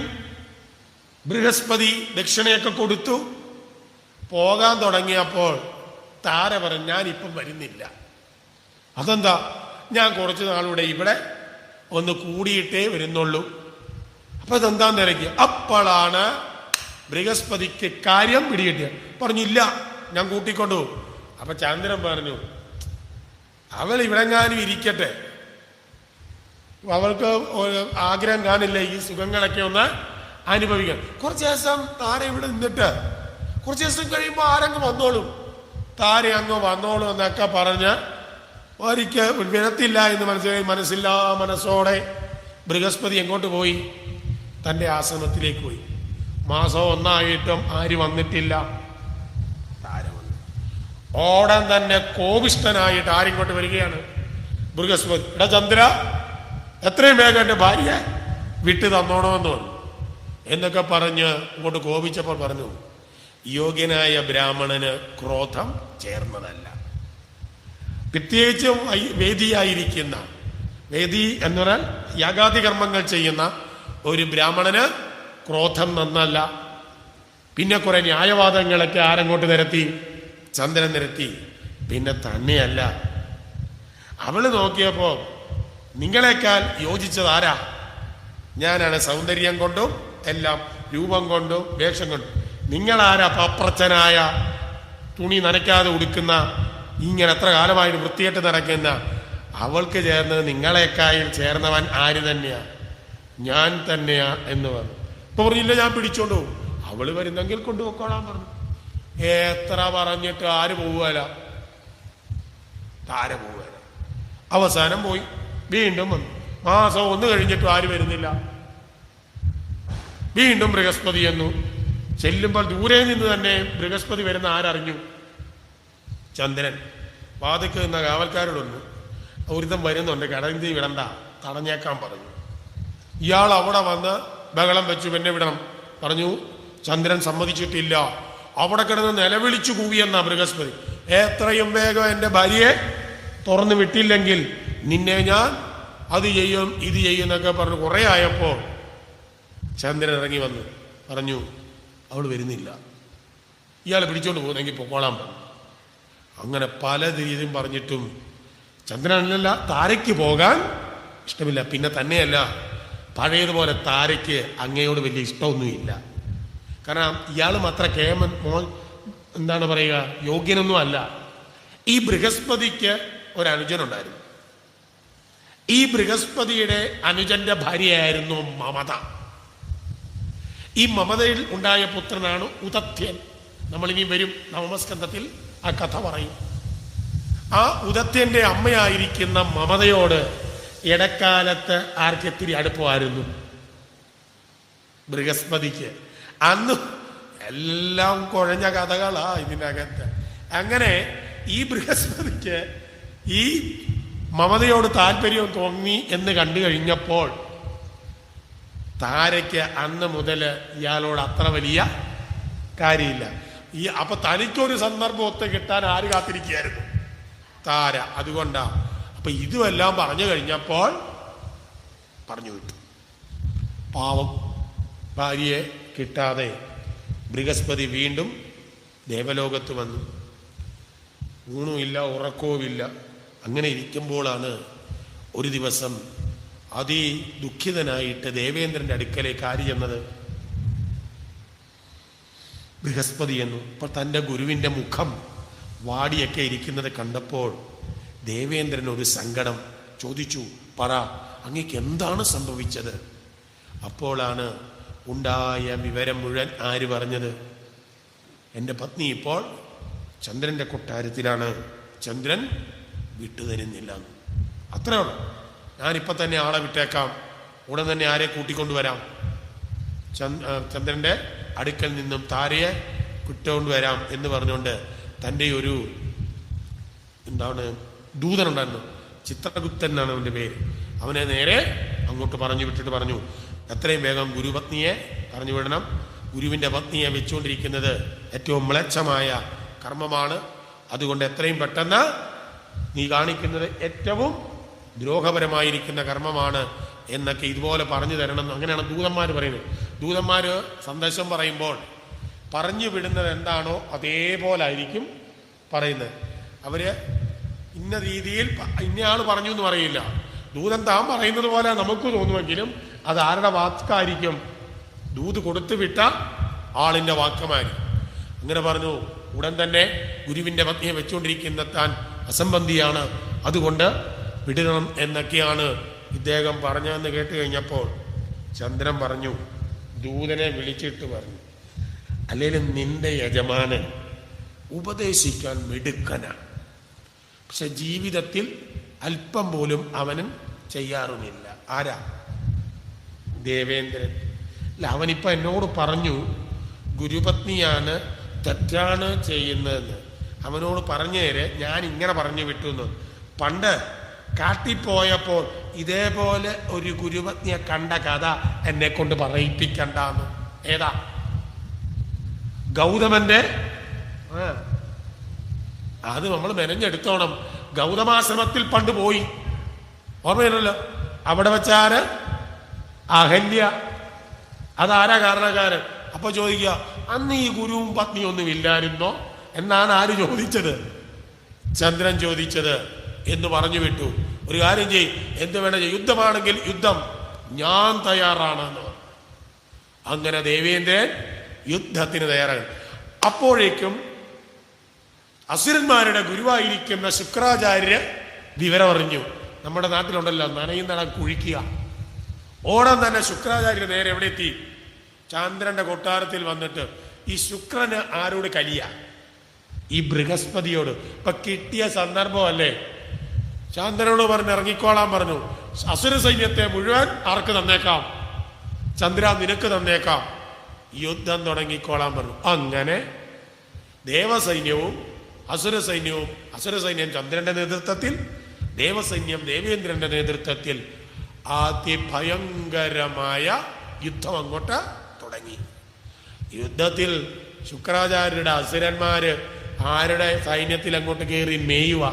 ബൃഹസ്പതി ദക്ഷിണയൊക്കെ കൊടുത്തു. പോകാൻ തുടങ്ങിയപ്പോൾ താര പറഞ്ഞു, ഞാനിപ്പം വരുന്നില്ല. അതെന്താ? ഞാൻ കുറച്ചു നാളൂടെ ഇവിടെ ഒന്ന് കൂടിയിട്ടേ വരുന്നുള്ളൂ. അപ്പൊ ഇതെന്താന്ന് തിരക്കി. അപ്പോഴാണ് ബൃഹസ്പതിക്ക് കാര്യം പിടികിട്ടിയ. പറഞ്ഞില്ല, ഞാൻ കൂട്ടിക്കൊണ്ടുപോകും. അപ്പൊ ചന്ദ്രൻ പറഞ്ഞു, അവൾ ഇവിടെങ്ങാനും ഇരിക്കട്ടെ, അവൾക്ക് ആഗ്രഹം കാണില്ല ഈ സുഖങ്ങളൊക്കെ ഒന്ന് അനുഭവിക്കാൻ. കുറച്ചു ദിവസം താര ഇവിടെ നിന്നിട്ട് കുറച്ചു ദിവസം കഴിയുമ്പോൾ ആരങ്ങ് വന്നോളും, താര അങ്ങ് വന്നോളും എന്നൊക്കെ പറഞ്ഞ് ഒരിക്കൽ വിടത്തില്ല എന്ന് മനസ്സിലായി. മനസ്സോടെ ബൃഹസ്പതി എങ്ങോട്ട് പോയി? തന്റെ ആശ്രമത്തിലേക്ക് പോയി. മാസം 1 ആര് വന്നിട്ടില്ല? താര വന്നു. ഓടൻ തന്നെ കോപിഷ്ഠനായിട്ട് ആരിങ്ങോട്ട് വരികയാണ്? ബൃഹസ്പതി. എടാ ചന്ദ്ര, എത്രയും വേഗം എന്റെ ഭാര്യ വിട്ടു തന്നോണമെന്ന് പറഞ്ഞു എന്നൊക്കെ പറഞ്ഞ് ഇങ്ങോട്ട് കോപിച്ചപ്പോൾ പറഞ്ഞു, യോഗ്യനായ ബ്രാഹ്മണന് ക്രോധം ചേർന്നതല്ല. പ്രത്യേകിച്ചും വേദിയായിരിക്കുന്ന, വേദി എന്ന് പറഞ്ഞാൽ യാഗാദി കർമ്മങ്ങൾ ചെയ്യുന്ന ഒരു ബ്രാഹ്മണന് ക്രോധം നന്നല്ല. പിന്നെ കുറെ ന്യായവാദങ്ങളൊക്കെ ആരങ്ങോട്ട് നിരത്തി? ചന്ദ്രൻ നിരത്തി. പിന്നെ തന്നെയല്ല, അവള് നോക്കിയപ്പോ നിങ്ങളെക്കാൾ യോജിച്ചത് ആരാ? ഞാനാണ്. സൗന്ദര്യം കൊണ്ടും എല്ലാം, രൂപം കൊണ്ടും വേഷം കൊണ്ടും. നിങ്ങളാരാ? പപ്രച്ചനായ, തുണി നനയ്ക്കാതെ ഉടുക്കുന്ന, ഇങ്ങനെ എത്ര കാലമായിട്ട് വൃത്തിയായിട്ട് നടക്കുന്ന അവൾക്ക് ചേർന്നത് നിങ്ങളെക്കാൾ ചേർന്നവൻ ആര് തന്നെയാ? ഞാൻ തന്നെയാ എന്ന് പറഞ്ഞു. ഇപ്പൊ പറഞ്ഞില്ല, ഞാൻ പിടിച്ചോണ്ടു പോകും. അവള് വരുന്നെങ്കിൽ കൊണ്ടുപോയിക്കോളാൻ പറഞ്ഞു. എത്ര പറഞ്ഞിട്ട് ആര് പോവുകയല്ല? താര പോവുകയല്ല. അവസാനം പോയി. വീണ്ടും വന്നു. മാസം 1 കഴിഞ്ഞിട്ടും ആര് വരുന്നില്ല. വീണ്ടും ബൃഹസ്പതി എന്നു. ചെല്ലുമ്പോൾ ദൂരെ നിന്ന് തന്നെ ബൃഹസ്പതി വരുന്ന ആരറിഞ്ഞു? ചന്ദ്രൻ. വാതിക്ക് നിന്ന കാവൽക്കാരോടൊന്നു, ഒരുത്തം വരുന്നുണ്ട്, കടന്തി വിടണ്ട, തടഞ്ഞേക്കാൻ പറഞ്ഞു. ഇയാൾ അവിടെ വന്ന് ബഹളം വെച്ചു, പിന്നെ വിടണം പറഞ്ഞു. ചന്ദ്രൻ സമ്മതിച്ചിട്ടില്ല. അവിടെ കിടന്ന് നിലവിളിച്ചു കൂവിയെന്ന ബൃഹസ്പതി. എത്രയും വേഗം എന്റെ ഭാര്യയെ തുറന്നു വിട്ടില്ലെങ്കിൽ നിന്നെ ഞാൻ അത് ചെയ്യും ഇത് ചെയ്യും എന്നൊക്കെ പറഞ്ഞു. കുറെ ആയപ്പോ ചന്ദ്രൻ ഇറങ്ങി വന്നു പറഞ്ഞു, അവൾ വരുന്നില്ല, ഇയാളെ പിടിച്ചോണ്ട് പോകുന്നെങ്കിൽ പൊക്കോളാൻ പറഞ്ഞു. അങ്ങനെ പല രീതിയും പറഞ്ഞിട്ടും ചന്ദ്രനല്ല, താരയ്ക്ക് പോകാൻ ഇഷ്ടമില്ല. പിന്നെ തന്നെയല്ല, പഴയതുപോലെ താരയ്ക്ക് അങ്ങയോട് വലിയ ഇഷ്ടമൊന്നുമില്ല. കാരണം ഇയാളും അത്ര എന്താണ് പറയുക, യോഗ്യനൊന്നും അല്ല. ഈ ബൃഹസ്പതിക്ക് ഒരനുജനുണ്ടായിരുന്നു. ഈ ബൃഹസ്പതിയുടെ അനുജന്റെ ഭാര്യയായിരുന്നു മമത. ഈ മമതയിൽ ഉണ്ടായ പുത്രനാണ് ഉദത്യൻ. നമ്മളിനി വരും നവമസ്കന്ധത്തിൽ ആ കഥ പറയും. ആ ഉദത്യന്റെ അമ്മയായിരിക്കുന്ന മമതയോട് ഇടക്കാലത്ത് ആർക്കെത്തിരി അടുപ്പമായിരുന്നു? ബൃഹസ്പതിക്ക്. അന്ന് എല്ലാം കുഴഞ്ഞ കഥകളാ ഇതിനകത്ത്. അങ്ങനെ ഈ ബൃഹസ്പതിക്ക് ഈ മമതയോട് താല്പര്യം തോന്നി എന്ന് കണ്ടു കഴിഞ്ഞപ്പോൾ താരയ്ക്ക് അന്ന് മുതൽ ഇയാളോട് അത്ര വലിയ കാര്യമില്ല. അപ്പൊ തനിക്കൊരു സന്ദർഭം ഒത്ത് കിട്ടാൻ ആര് കാത്തിരിക്കുകയായിരുന്നു? താര. അതുകൊണ്ടാ. അപ്പൊ ഇതുമെല്ലാം പറഞ്ഞു കഴിഞ്ഞപ്പോൾ പറഞ്ഞു വിട്ടു. പാവം ഭാര്യയെ കിട്ടാതെ ബൃഹസ്പതി വീണ്ടും ദേവലോകത്ത് വന്നു. ഊണുമില്ല, ഉറക്കവുമില്ല. അങ്ങനെ ഇരിക്കുമ്പോഴാണ് ഒരു ദിവസം ദുഃഖിതനായിട്ട് ദേവേന്ദ്രന്റെ അടുക്കലേക്ക് ആര് ചെന്നത്? ബൃഹസ്പതി എന്നു. അപ്പോൾ തൻ്റെ ഗുരുവിൻ്റെ മുഖം വാടിയൊക്കെ ഇരിക്കുന്നത് കണ്ടപ്പോൾ ദേവേന്ദ്രൻ ഒരു സങ്കടം ചോദിച്ചു, പറ, അങ്ങേക്ക് എന്താണ് സംഭവിച്ചത്? അപ്പോഴാണ് ഉണ്ടായ വിവരം മുഴുവൻ ആര് പറഞ്ഞത്? എൻ്റെ പത്നി ഇപ്പോൾ ചന്ദ്രന്റെ കൊട്ടാരത്തിലാണ്, ചന്ദ്രൻ വിട്ടുതരുന്നില്ല. അത്രേ ഉള്ളൂ. ഞാനിപ്പോൾ തന്നെ ആളെ വിട്ടേക്കാം, ഉടൻ തന്നെ ആരെ കൂട്ടിക്കൊണ്ടുവരാം, ചന്ദ്രന്റെ അടുക്കൽ നിന്നും താരയെ വിട്ടുകൊണ്ടുവരാം എന്ന് പറഞ്ഞുകൊണ്ട് തൻ്റെ ഒരു ദൂതനുണ്ടായിരുന്നു, ചിത്രഗുപ്തൻ എന്നാണ് അവൻ്റെ പേര്. അവനെ നേരെ അങ്ങോട്ട് പറഞ്ഞു വിട്ടിട്ട് പറഞ്ഞു, എത്രയും വേഗം ഗുരുപത്നിയെ പറഞ്ഞു വിടണം. ഗുരുവിൻ്റെ പത്നിയെ വെച്ചുകൊണ്ടിരിക്കുന്നത് ഏറ്റവും മ്ലേച്ഛമായ കർമ്മമാണ്. അതുകൊണ്ട് എത്രയും പെട്ടെന്ന് നീ കാണിക്കുന്നത് ഏറ്റവും ദ്രോഹപരമായിരിക്കുന്ന കർമ്മമാണ് എന്നൊക്കെ ഇതുപോലെ പറഞ്ഞു തരണം. അങ്ങനെയാണ് ദൂതന്മാർ പറയുന്നത്. ദൂതന്മാർ സന്ദേശം പറയുമ്പോൾ പറഞ്ഞു വിടുന്നത് എന്താണോ അതേപോലെ ആയിരിക്കും പറയുന്നത്. അവര് ഇന്ന രീതിയിൽ ഇന്നയാൾ പറഞ്ഞു എന്ന് പറയില്ല. ദൂതൻ താൻ പറയുന്നത് പോലെ നമുക്ക് തോന്നുമെങ്കിലും അത് ആരുടെ വാക്കായിരിക്കും? ദൂത് കൊടുത്തു വിട്ട ആളിന്റെ വാക്കമായിരിക്കും. അങ്ങനെ പറഞ്ഞു. ഉടൻ തന്നെ ഗുരുവിന്റെ പത്നിയെ വെച്ചുകൊണ്ടിരിക്കുന്ന താൻ അസംബന്ധിയാണ്, അതുകൊണ്ട് വിടണം എന്നൊക്കെയാണ് ഇദ്ദേഹം പറഞ്ഞതെന്ന് കേട്ട് കഴിഞ്ഞപ്പോൾ ചന്ദ്രൻ പറഞ്ഞു, ദൂതനെ വിളിച്ചിട്ട് പറഞ്ഞു, അല്ലെങ്കിലും നിന്റെ യജമാനൻ ഉപദേശിക്കാൻ മിടുക്കനാണ്, പക്ഷെ ജീവിതത്തിൽ അല്പം പോലും അവനും ചെയ്യാറുമില്ല. ആരാ? ദേവേന്ദ്രൻ. അല്ല, അവനിപ്പോ എന്നോട് പറഞ്ഞു ഗുരുപത്നിയാണ് തെറ്റാണ് ചെയ്യുന്നതെന്ന്. അവനോട് പറഞ്ഞേരെ ഞാൻ ഇങ്ങനെ പറഞ്ഞു വിട്ടു എന്ന്. പണ്ട് കാട്ടിപ്പോയപ്പോൾ ഇതേപോലെ ഒരു ഗുരുപത്നിയെ കണ്ട കഥ എന്നെ കൊണ്ട് പറയിപ്പിക്കണ്ടെന്ന്. ഏതാ? ഗൗതമന്റെ. അത് നമ്മൾ മെനഞ്ഞെടുത്തോണം. ഗൗതമാശ്രമത്തിൽ പണ്ട് പോയി, ഓർമ്മയില്ലല്ലോ? അവിടെ വെച്ചാര്? അഹല്യ. അതാരാ കാരണക്കാരൻ? അപ്പൊ ചോദിക്കുക, അന്ന് ഈ ഗുരുവും പത്നിയും ഒന്നും ഇല്ലായിരുന്നോ എന്നാണ് ആര് ചോദിച്ചത്? ചന്ദ്രൻ ചോദിച്ചത് എന്ന് പറഞ്ഞു വിട്ടു. ഒരു കാര്യം ചെയ്യും, എന്ത് വേണം, യുദ്ധമാണെങ്കിൽ യുദ്ധം, ഞാൻ തയ്യാറാണെന്ന്. അങ്ങനെ ദേവേന്ദ്രൻ യുദ്ധത്തിന് തയ്യാറാണ്. അപ്പോഴേക്കും അസുരന്മാരുടെ ഗുരുവായിരിക്കുന്ന ശുക്രാചാര്യ വിവരം അറിഞ്ഞു. നമ്മുടെ നാട്ടിലുണ്ടല്ലോ നനയുന്നടം കുഴിക്കുക. ഓണം തന്നെ ശുക്രാചാര്യ നേരെ എവിടെ എത്തി? ചന്ദ്രന്റെ കൊട്ടാരത്തിൽ വന്നിട്ട് ഈ ശുക്രന് ആരോട് കലിയ? ഈ ബൃഹസ്പതിയോട്. ഇപ്പൊ കിട്ടിയ സന്ദർഭമല്ലേ, ചന്ദ്രനോട് പറഞ്ഞ് ഇറങ്ങിക്കോളാൻ പറഞ്ഞു. അസുര സൈന്യത്തെ മുഴുവൻ ആർക്ക് തന്നേക്കാം? ചന്ദ്ര നിനക്ക് തന്നേക്കാം, യുദ്ധം തുടങ്ങിക്കോളാൻ പറഞ്ഞു. അങ്ങനെ ദേവസൈന്യവും അസുര സൈന്യം ചന്ദ്രന്റെ നേതൃത്വത്തിൽ, ദേവസൈന്യം ദേവേന്ദ്രന്റെ നേതൃത്വത്തിൽ അതിഭയങ്കരമായ യുദ്ധം അങ്ങോട്ട് തുടങ്ങി. യുദ്ധത്തിൽ ശുക്രാചാര്യരുടെ അസുരന്മാര് ആരുടെ സൈന്യത്തിൽ അങ്ങോട്ട് കയറി മേയുക?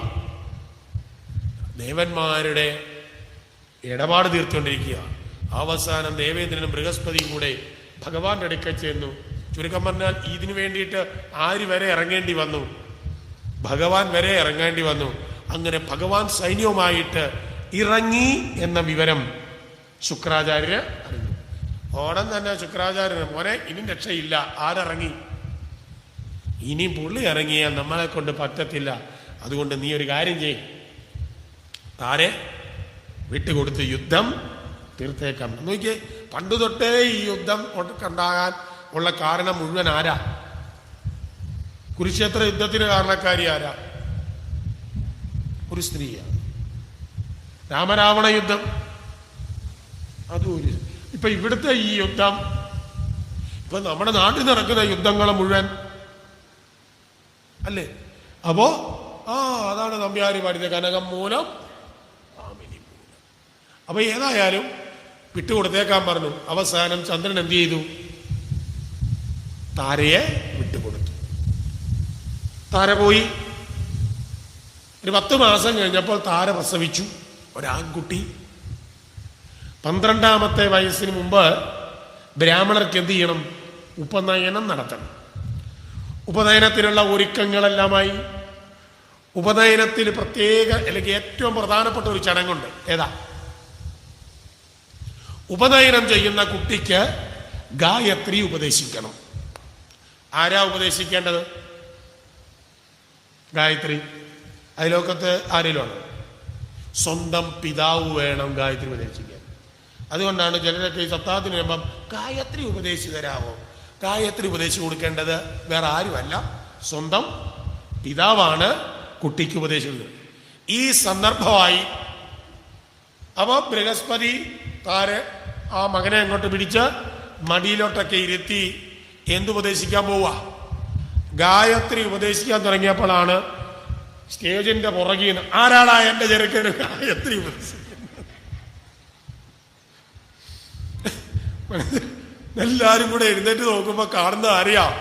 ദേവന്മാരുടെ ഇടപാട് തീർത്തുകൊണ്ടിരിക്കുക. അവസാനം ദേവേന്ദ്രനും ബൃഹസ്പതിയും കൂടെ ഭഗവാന്റെ അടുക്കൽ ചെന്നു. ചുരുക്കം പറഞ്ഞാൽ ഇതിനു വേണ്ടിയിട്ട് ആര് വരെ ഇറങ്ങേണ്ടി വന്നു? ഭഗവാൻ വരെ ഇറങ്ങേണ്ടി വന്നു. അങ്ങനെ ഭഗവാൻ സൈന്യവുമായിട്ട് ഇറങ്ങി എന്ന വിവരം ശുക്രാചാര്യ അറിഞ്ഞു. ഓടം തന്നെ ശുക്രാചാര്യന്, മോനെ ഇനി രക്ഷയില്ല. ആരിറങ്ങി? ഇനി പുള്ളി ഇറങ്ങിയാൽ നമ്മളെ കൊണ്ട് പറ്റത്തില്ല. അതുകൊണ്ട് നീ ഒരു കാര്യം ചെയ്, താരെ വിട്ടുകൊടുത്ത് യുദ്ധം തീർത്തേക്കാം. നോക്കിയേ, പണ്ടു തൊട്ടേ ഈ യുദ്ധം ഉണ്ടാകാൻ ഉള്ള കാരണം മുഴുവൻ ആരാ? കുരുക്ഷേത്ര യുദ്ധത്തിന് കാരണക്കാരി ആരാ? ഒരു സ്ത്രീയാണ്. രാമരാവണ യുദ്ധം അതും ഒരു. ഇപ്പൊ ഇവിടുത്തെ ഈ യുദ്ധം, ഇപ്പൊ നമ്മുടെ നാട്ടിൽ നടക്കുന്ന യുദ്ധങ്ങൾ മുഴുവൻ അല്ലേ? അപ്പോ അതാണ് നമ്പ്യാര് പാടിയത്, കനകം മൂലം ആമിനി മൂലം. അപ്പൊ ഏതായാലും വിട്ടുകൊടുത്തേക്കാൻ പറഞ്ഞു. അവസാനം ചന്ദ്രൻ എന്ത് ചെയ്തു? താരയെ വിട്ടുകൊടുത്തു. താര പോയി. ഒരു 10 മാസം കഴിഞ്ഞപ്പോൾ താര പ്രസവിച്ചു ഒരാൺകുട്ടി. 12ാമത്തെ വയസ്സിന് മുമ്പ് ബ്രാഹ്മണർക്ക് എന്ത് ചെയ്യണം? ഉപനയനം നടത്തണം. ഉപനയനത്തിനുള്ള ഒരുക്കങ്ങളെല്ലാമായി. ഉപനയനത്തിൽ പ്രത്യേക അല്ലെങ്കിൽ ഏറ്റവും പ്രധാനപ്പെട്ട ഒരു ചടങ്ങുണ്ട്. ഏതാ? ഉപനയനം ചെയ്യുന്ന കുട്ടിക്ക് ഗായത്രി ഉപദേശിക്കണം. ആരാ ഉപദേശിക്കേണ്ടത്? ഗായത്രി അയലോക്കത്ത് ആരെങ്കിലുമാണ്? സ്വന്തം പിതാവ് വേണം ഗായത്രി ഉപദേശിക്കാൻ. അതുകൊണ്ടാണ് ചിലരൊക്കെ ഈ സപ്താഹത്തിന് വരുമ്പം ഗായത്രി ഉപദേശിച്ചു തരാമോ? ഗായത്രി ഉപദേശിച്ചു കൊടുക്കേണ്ടത് വേറെ ആരുമല്ല, സ്വന്തം പിതാവാണ് കുട്ടിക്ക് ഉപദേശിക്കുന്നത്. ഈ സന്ദർഭമായി അപ്പൊ ബൃഹസ്പതി ആ മകനെ അങ്ങോട്ട് പിടിച്ച് മടിയിലോട്ടൊക്കെ ഇരുത്തി എന്തുപദേശിക്കാൻ പോവുക? ഗായത്രി ഉപദേശിക്കാൻ തുടങ്ങിയപ്പോഴാണ് സ്റ്റേജിന്റെ പുറകിൽ നിന്ന് ആരാളാ എന്റെ ചെറുക്കന് ഗായത്രി ഉപദേശിക്കുന്നത്? എല്ലാരും കൂടെ എഴുന്നേറ്റ് നോക്കുമ്പോ കാണുന്ന അറിയാം,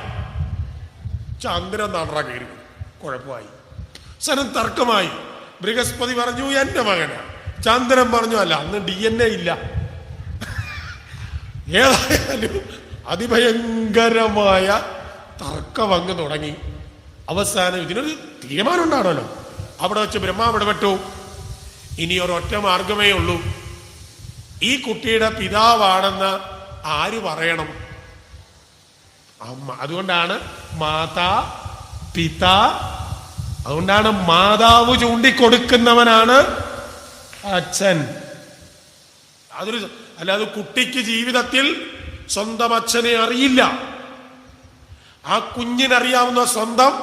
ചന്ദ്രൻ നടറ കയറി. കുഴപ്പമായി. സനം തർക്കമായി. ബൃഹസ്പതി പറഞ്ഞു എന്റെ മകനാ, ചന്ദ്രൻ പറഞ്ഞു അല്ല, അന്ന് DNA ഇല്ല. ഏതായാലും അതിഭയങ്കരമായ തർക്കം അങ്ങ് തുടങ്ങി. അവസാനം ഇതിനൊരു തീരുമാനം ഉണ്ടാണല്ലോ. അവിടെ വെച്ച് ബ്രഹ്മാവ് ഇടപെട്ടു. ഇനി ഒരൊറ്റ മാർഗമേ ഉള്ളൂ. ഈ കുട്ടിയുടെ പിതാവാണെന്ന് ആര് പറയണം? അമ്മ. അതുകൊണ്ടാണ് മാതാ പിതാ. അതുകൊണ്ടാണ് മാതാവ് ചൂണ്ടിക്കൊടുക്കുന്നവനാണ് അച്ഛൻ. അല്ലാതെ കുട്ടിക്ക് ജീവിതത്തിൽ സ്വന്തം അച്ഛനെ അറിയില്ല. ആ കുഞ്ഞിനറിയാവുന്ന സ്വന്തം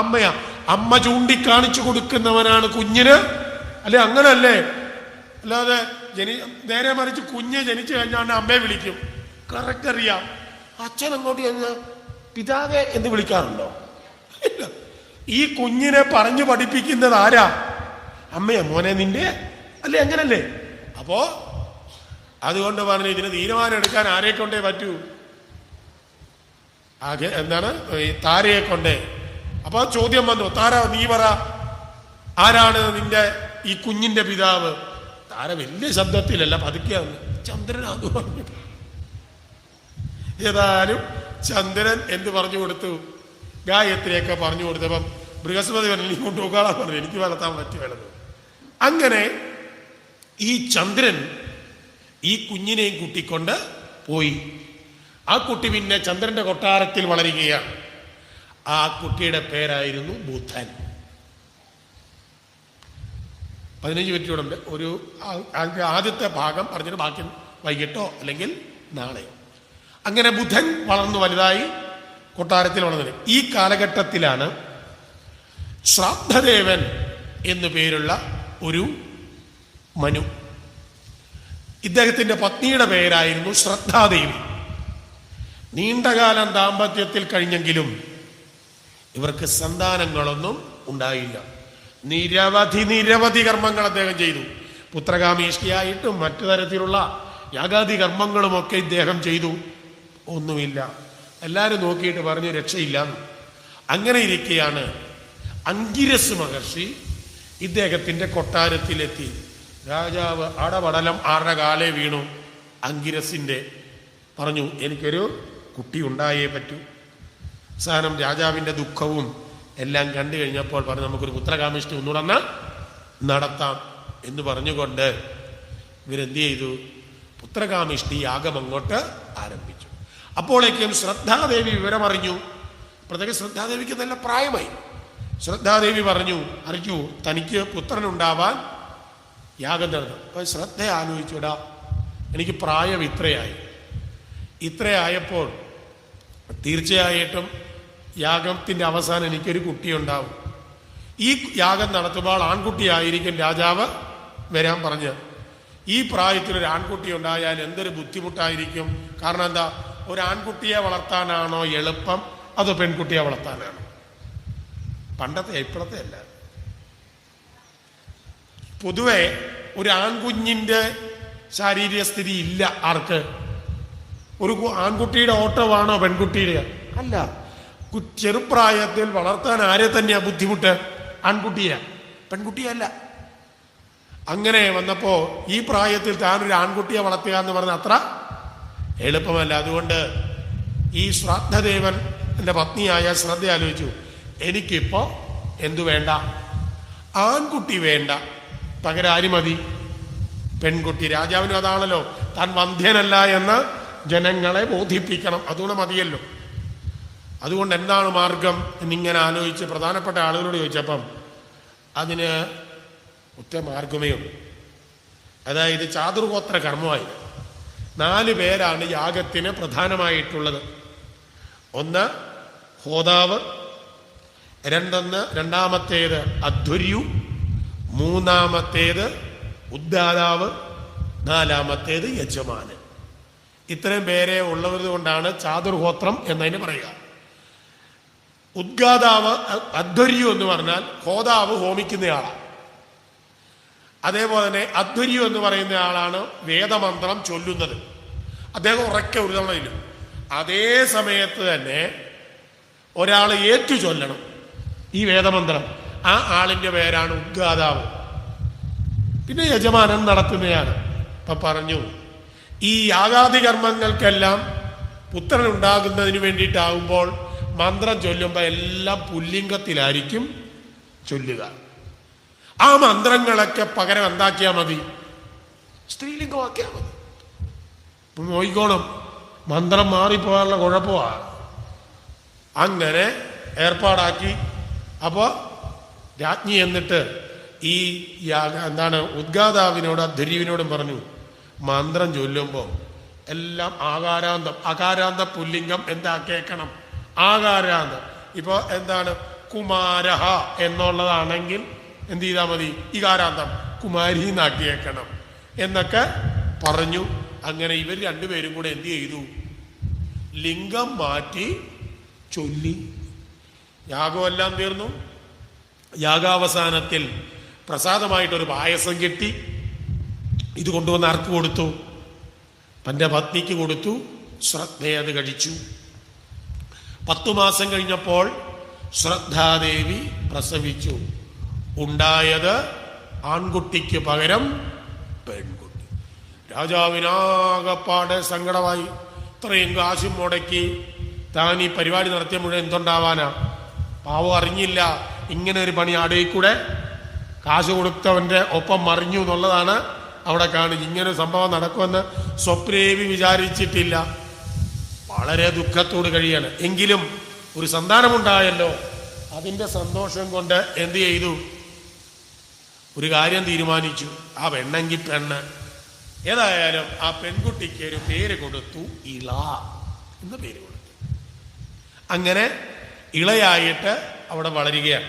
അമ്മയാ. അമ്മ ചൂണ്ടിക്കാണിച്ചു കൊടുക്കുന്നവനാണ് കുഞ്ഞിന്. അല്ലെ? അങ്ങനല്ലേ? അല്ലാതെ നേരെ മറിച്ച് കുഞ്ഞ് ജനിച്ചു കഴിഞ്ഞാൽ അമ്മയെ വിളിക്കും. കറക്റ്റ് അറിയാം. അച്ഛൻ അങ്ങോട്ട് ചെന്ന് പിതാവേ എന്ന് വിളിക്കാറുണ്ടോ? ഇല്ല. ഈ കുഞ്ഞിനെ പറഞ്ഞു പഠിപ്പിക്കുന്നത് ആരാ? അമ്മയാ. മോനെ നിന്റെ അല്ലേ? അങ്ങനല്ലേ? അപ്പോ അതുകൊണ്ട് പറഞ്ഞു ഇതിന് തീരുമാനം എടുക്കാൻ ആരെ കൊണ്ടേ പറ്റൂ? എന്താണ്? താരയെ കൊണ്ടേ. അപ്പൊ ചോദ്യം വന്നു, താര നീ പറ, ആരാണ് നിന്റെ ഈ കുഞ്ഞിന്റെ പിതാവ്? താര വലിയ ശബ്ദത്തിലല്ല, പതുക്കെ വന്നു, ചന്ദ്രനാന്ന് പറഞ്ഞു. ഏതായാലും ചന്ദ്രൻ എന്ത് പറഞ്ഞു കൊടുത്തു? ഗായത്രിയൊക്കെ പറഞ്ഞു കൊടുത്തപ്പം ബൃഹസ്പതി പറഞ്ഞു നീ കൊണ്ട് പോകാൻ പറഞ്ഞു, എനിക്ക് വളർത്താൻ പറ്റുകയുള്ളത്. അങ്ങനെ ഈ ചന്ദ്രൻ ഈ കുഞ്ഞിനെയും കൂട്ടിക്കൊണ്ട് പോയി. ആ കുട്ടി പിന്നെ ചന്ദ്രന്റെ കൊട്ടാരത്തിൽ വളരുകയാണ്. ആ കുട്ടിയുടെ പേരായിരുന്നു ബുധൻ. 15 മിനിറ്റോടുണ്ട്. ഒരു ആദ്യത്തെ ഭാഗം പറഞ്ഞിട്ട് ബാക്കി വൈകിട്ടോ അല്ലെങ്കിൽ നാളെയോ. അങ്ങനെ ബുധൻ വളർന്നു വലുതായി കൊട്ടാരത്തിൽ വളർന്നു. ഈ കാലഘട്ടത്തിലാണ് ശ്രാദ്ധദേവൻ എന്നു പേരുള്ള ഒരു മനു. ഇദ്ദേഹത്തിന്റെ പത്നിയുടെ പേരായിരുന്നു ശ്രദ്ധാദേവി. നീണ്ടകാലം ദാമ്പത്യത്തിൽ കഴിഞ്ഞെങ്കിലും ഇവർക്ക് സന്താനങ്ങളൊന്നും ഉണ്ടായില്ല. നിരവധി കർമ്മങ്ങൾ അദ്ദേഹം ചെയ്തു. പുത്രകാമേഷ്ടിയായിട്ടും മറ്റു തരത്തിലുള്ള യാഗാദി കർമ്മങ്ങളുമൊക്കെ ഇദ്ദേഹം ചെയ്തു. ഒന്നുമില്ല. എല്ലാവരും നോക്കിയിട്ട് പറഞ്ഞു രക്ഷയില്ല. അങ്ങനെ ഇരിക്കെയാണ് അങ്കിരസ് മഹർഷി ഇദ്ദേഹത്തിന്റെ കൊട്ടാരത്തിലെത്തി. രാജാവ് അടപടലം ആരുടെ കാലേ വീണു? അങ്കിരസിന്റെ. പറഞ്ഞു എനിക്കൊരു കുട്ടി ഉണ്ടായേ പറ്റൂ. അവസാനം രാജാവിന്റെ ദുഃഖവും എല്ലാം കണ്ടു കഴിഞ്ഞപ്പോൾ പറഞ്ഞു നമുക്കൊരു പുത്രകാമേഷ്ടി ഒന്നുടന്ന് നടത്താം എന്ന് പറഞ്ഞുകൊണ്ട് ഇവരെന്ത് ചെയ്തു? പുത്രകാമേഷ്ടി യാഗം അങ്ങോട്ട് ആരംഭിച്ചു. അപ്പോഴേക്കും ശ്രദ്ധാദേവി വിവരമറിഞ്ഞു. പ്രത്യേക ശ്രദ്ധാദേവിക്ക് നല്ല പ്രായമായി. ശ്രദ്ധാദേവി അറിഞ്ഞു തനിക്ക് പുത്രനുണ്ടാവാൻ യാഗം നടന്നു. അപ്പൊ ശ്രദ്ധ ആലോചിച്ചുടാ, എനിക്ക് പ്രായം ഇത്രയായപ്പോൾ തീർച്ചയായിട്ടും യാഗത്തിന്റെ അവസാനം എനിക്കൊരു കുട്ടിയുണ്ടാവും. ഈ യാഗം നടത്തുമ്പോൾ ആൺകുട്ടിയായിരിക്കും രാജാവ് വരാൻ പറഞ്ഞ്. ഈ പ്രായത്തിൽ ഒരു ആൺകുട്ടി ഉണ്ടായാൽ എന്തൊരു ബുദ്ധിമുട്ടായിരിക്കും. കാരണം എന്താ, ഒരു ആൺകുട്ടിയെ വളർത്താനാണോ എളുപ്പം അതോ പെൺകുട്ടിയെ വളർത്താനാണോ? പണ്ടത്തെ ഇപ്പോഴത്തെ അല്ല. പൊതുവെ ഒരു ആൺകുഞ്ഞിന്റെ ശാരീരിക സ്ഥിതി ഇല്ല. ആർക്ക്? ഒരു ആൺകുട്ടിയുടെ ഓട്ടമാണോ പെൺകുട്ടിയുടെ? അല്ല. ചെറുപ്രായത്തിൽ വളർത്താൻ ആരെ തന്നെയാ ബുദ്ധിമുട്ട്? ആൺകുട്ടിയെ, പെൺകുട്ടിയല്ല. അങ്ങനെ വന്നപ്പോ ഈ പ്രായത്തിൽ താനൊരു ആൺകുട്ടിയെ വളർത്തുക എന്ന് പറഞ്ഞ അത്ര എളുപ്പമല്ല. അതുകൊണ്ട് ഈ ശ്രാദ്ധദേവൻ എൻ്റെ പത്നിയായ ശ്രദ്ധ ആലോചിച്ചു, എനിക്കിപ്പോ എന്തു വേണ്ട? ആൺകുട്ടി വേണ്ട, പകരം ആര് മതി? പെൺകുട്ടി. രാജാവിനും അതാണല്ലോ, താൻ വന്ധ്യനല്ല എന്ന് ജനങ്ങളെ ബോധിപ്പിക്കണം. അതുകൊണ്ട് മതിയല്ലോ. അതുകൊണ്ട് എന്താണ് മാർഗം എന്നിങ്ങനെ ആലോചിച്ച് പ്രധാനപ്പെട്ട ആളുകളോട് ചോദിച്ചപ്പം അതിന് ഒറ്റ മാർഗമേ ഉള്ളൂ. അതായത് ചാതുർഗോത്ര കർമ്മമായി 4 പേരാണ് യാഗത്തിന് പ്രധാനമായിട്ടുള്ളത്. ഒന്ന് ഹോതാവ്, രണ്ടാമത്തേത് അധ്വര്യു, മൂന്നാമത്തേത് ഉദ്ഗാതാവ്, 4-മത്തേത് യജമാനൻ. ഇത്രയും പേരെ ഉള്ളത് കൊണ്ടാണ് ചാതുർഗോത്രം എന്നതിന് പറയുക. ഉദ്ഗാതാവ്, അധ്വര്യു എന്ന് പറഞ്ഞാൽ ഹോതാവ് ഹോമിക്കുന്നയാളാണ്. അതേപോലെ തന്നെ അധ്വര്യു എന്ന് പറയുന്ന ആളാണ് വേദമന്ത്രം ചൊല്ലുന്നത്. അദ്ദേഹം ഉറക്കെ ഒരു തവണ ഇല്ലും. അതേ സമയത്ത് തന്നെ ഒരാൾ ഏറ്റു ചൊല്ലണം ഈ വേദമന്ത്രം. ആ ആളിന്റെ പേരാണ് ഉദ്ഗാതാവ്. പിന്നെ യജമാനൻ നടത്തുന്നതാണ്. ഇപ്പൊ പറഞ്ഞു, ഈ യാഗാദി കർമ്മങ്ങൾക്കെല്ലാം പുത്രൻ ഉണ്ടാകുന്നതിന് വേണ്ടിയിട്ടാകുമ്പോൾ മന്ത്രം ചൊല്ലുമ്പോൾ എല്ലാം പുല്ലിംഗത്തിലായിരിക്കും ചൊല്ലുക. ആ മന്ത്രങ്ങളൊക്കെ പകരം എന്താക്കിയാൽ മതി? സ്ത്രീലിംഗമാക്കിയാൽ മതി. നോയിക്കോണം, മന്ത്രം മാറിപ്പോകാനുള്ള കുഴപ്പമാണ്. അങ്ങനെ ഏർപ്പാടാക്കി. അപ്പോൾ രാജ്ഞി എന്നിട്ട് ഈ ഉദ്ഗാതാവിനോട് അധ്വര്യുവിനോടും പറഞ്ഞു, മന്ത്രം ചൊല്ലുമ്പോൾ എല്ലാം ആകാരാന്തം, അകാരാന്ത പുല്ലിംഗം എന്താക്കേക്കണം? ആകാരാന്തം. ഇപ്പൊ എന്താണ്? കുമാരഹ എന്നുള്ളതാണെങ്കിൽ എന്ത് ചെയ്താൽ മതി? ഇകാരാന്തം കുമാരി നാട്ടിയേക്കണം എന്നൊക്കെ പറഞ്ഞു. അങ്ങനെ ഇവർ രണ്ടുപേരും കൂടെ എന്ത് ചെയ്തു? ലിംഗം മാറ്റി ചൊല്ലി. യാഗമെല്ലാം തീർന്നു. യാഗാവസാനത്തിൽ പ്രസാദമായിട്ടൊരു പായസം കിട്ടി. ഇത് കൊണ്ടുവന്ന് ആർക്ക് കൊടുത്തു? തൻ്റെ പത്നിക്ക് കൊടുത്തു. ശ്രദ്ധയെ അത് കഴിച്ചു. 10 മാസം കഴിഞ്ഞപ്പോൾ ശ്രദ്ധാദേവി പ്രസവിച്ചു. ഉണ്ടായത് ആൺകുട്ടിക്ക് പകരം പെൺകുട്ടി. രാജാവിനാകപ്പാടെ സങ്കടമായി. ഇത്രയും കാശും മുടക്കി താൻ ഈ പരിപാടി നടത്തിയ മുഴുവൻ എന്തുണ്ടാവാനാ? പാവം അറിഞ്ഞില്ല ഇങ്ങനെ ഒരു പണി ആടയിൽ കൂടെ കാശ് കൊടുത്തവന്റെ ഒപ്പം മറിഞ്ഞു എന്നുള്ളതാണ് അവിടെ കാണുക. ഇങ്ങനെ സംഭവം നടക്കുമെന്ന് സ്വപ്നേവി വിചാരിച്ചിട്ടില്ല. വളരെ ദുഃഖത്തോട് കഴിയാണ്. എങ്കിലും ഒരു സന്താനമുണ്ടായല്ലോ, അതിന്റെ സന്തോഷം കൊണ്ട് എന്ത് ചെയ്തു? ഒരു കാര്യം തീരുമാനിച്ചു. ആ പെണ്ണെങ്കി പെണ്ണ്. ഏതായാലും ആ പെൺകുട്ടിക്ക് ഒരു പേര് കൊടുത്തു, ഇള എന്ന് പേര് കൊടുത്തു. അങ്ങനെ ഇളയായിട്ട് അവിടെ വളരുകയാണ്.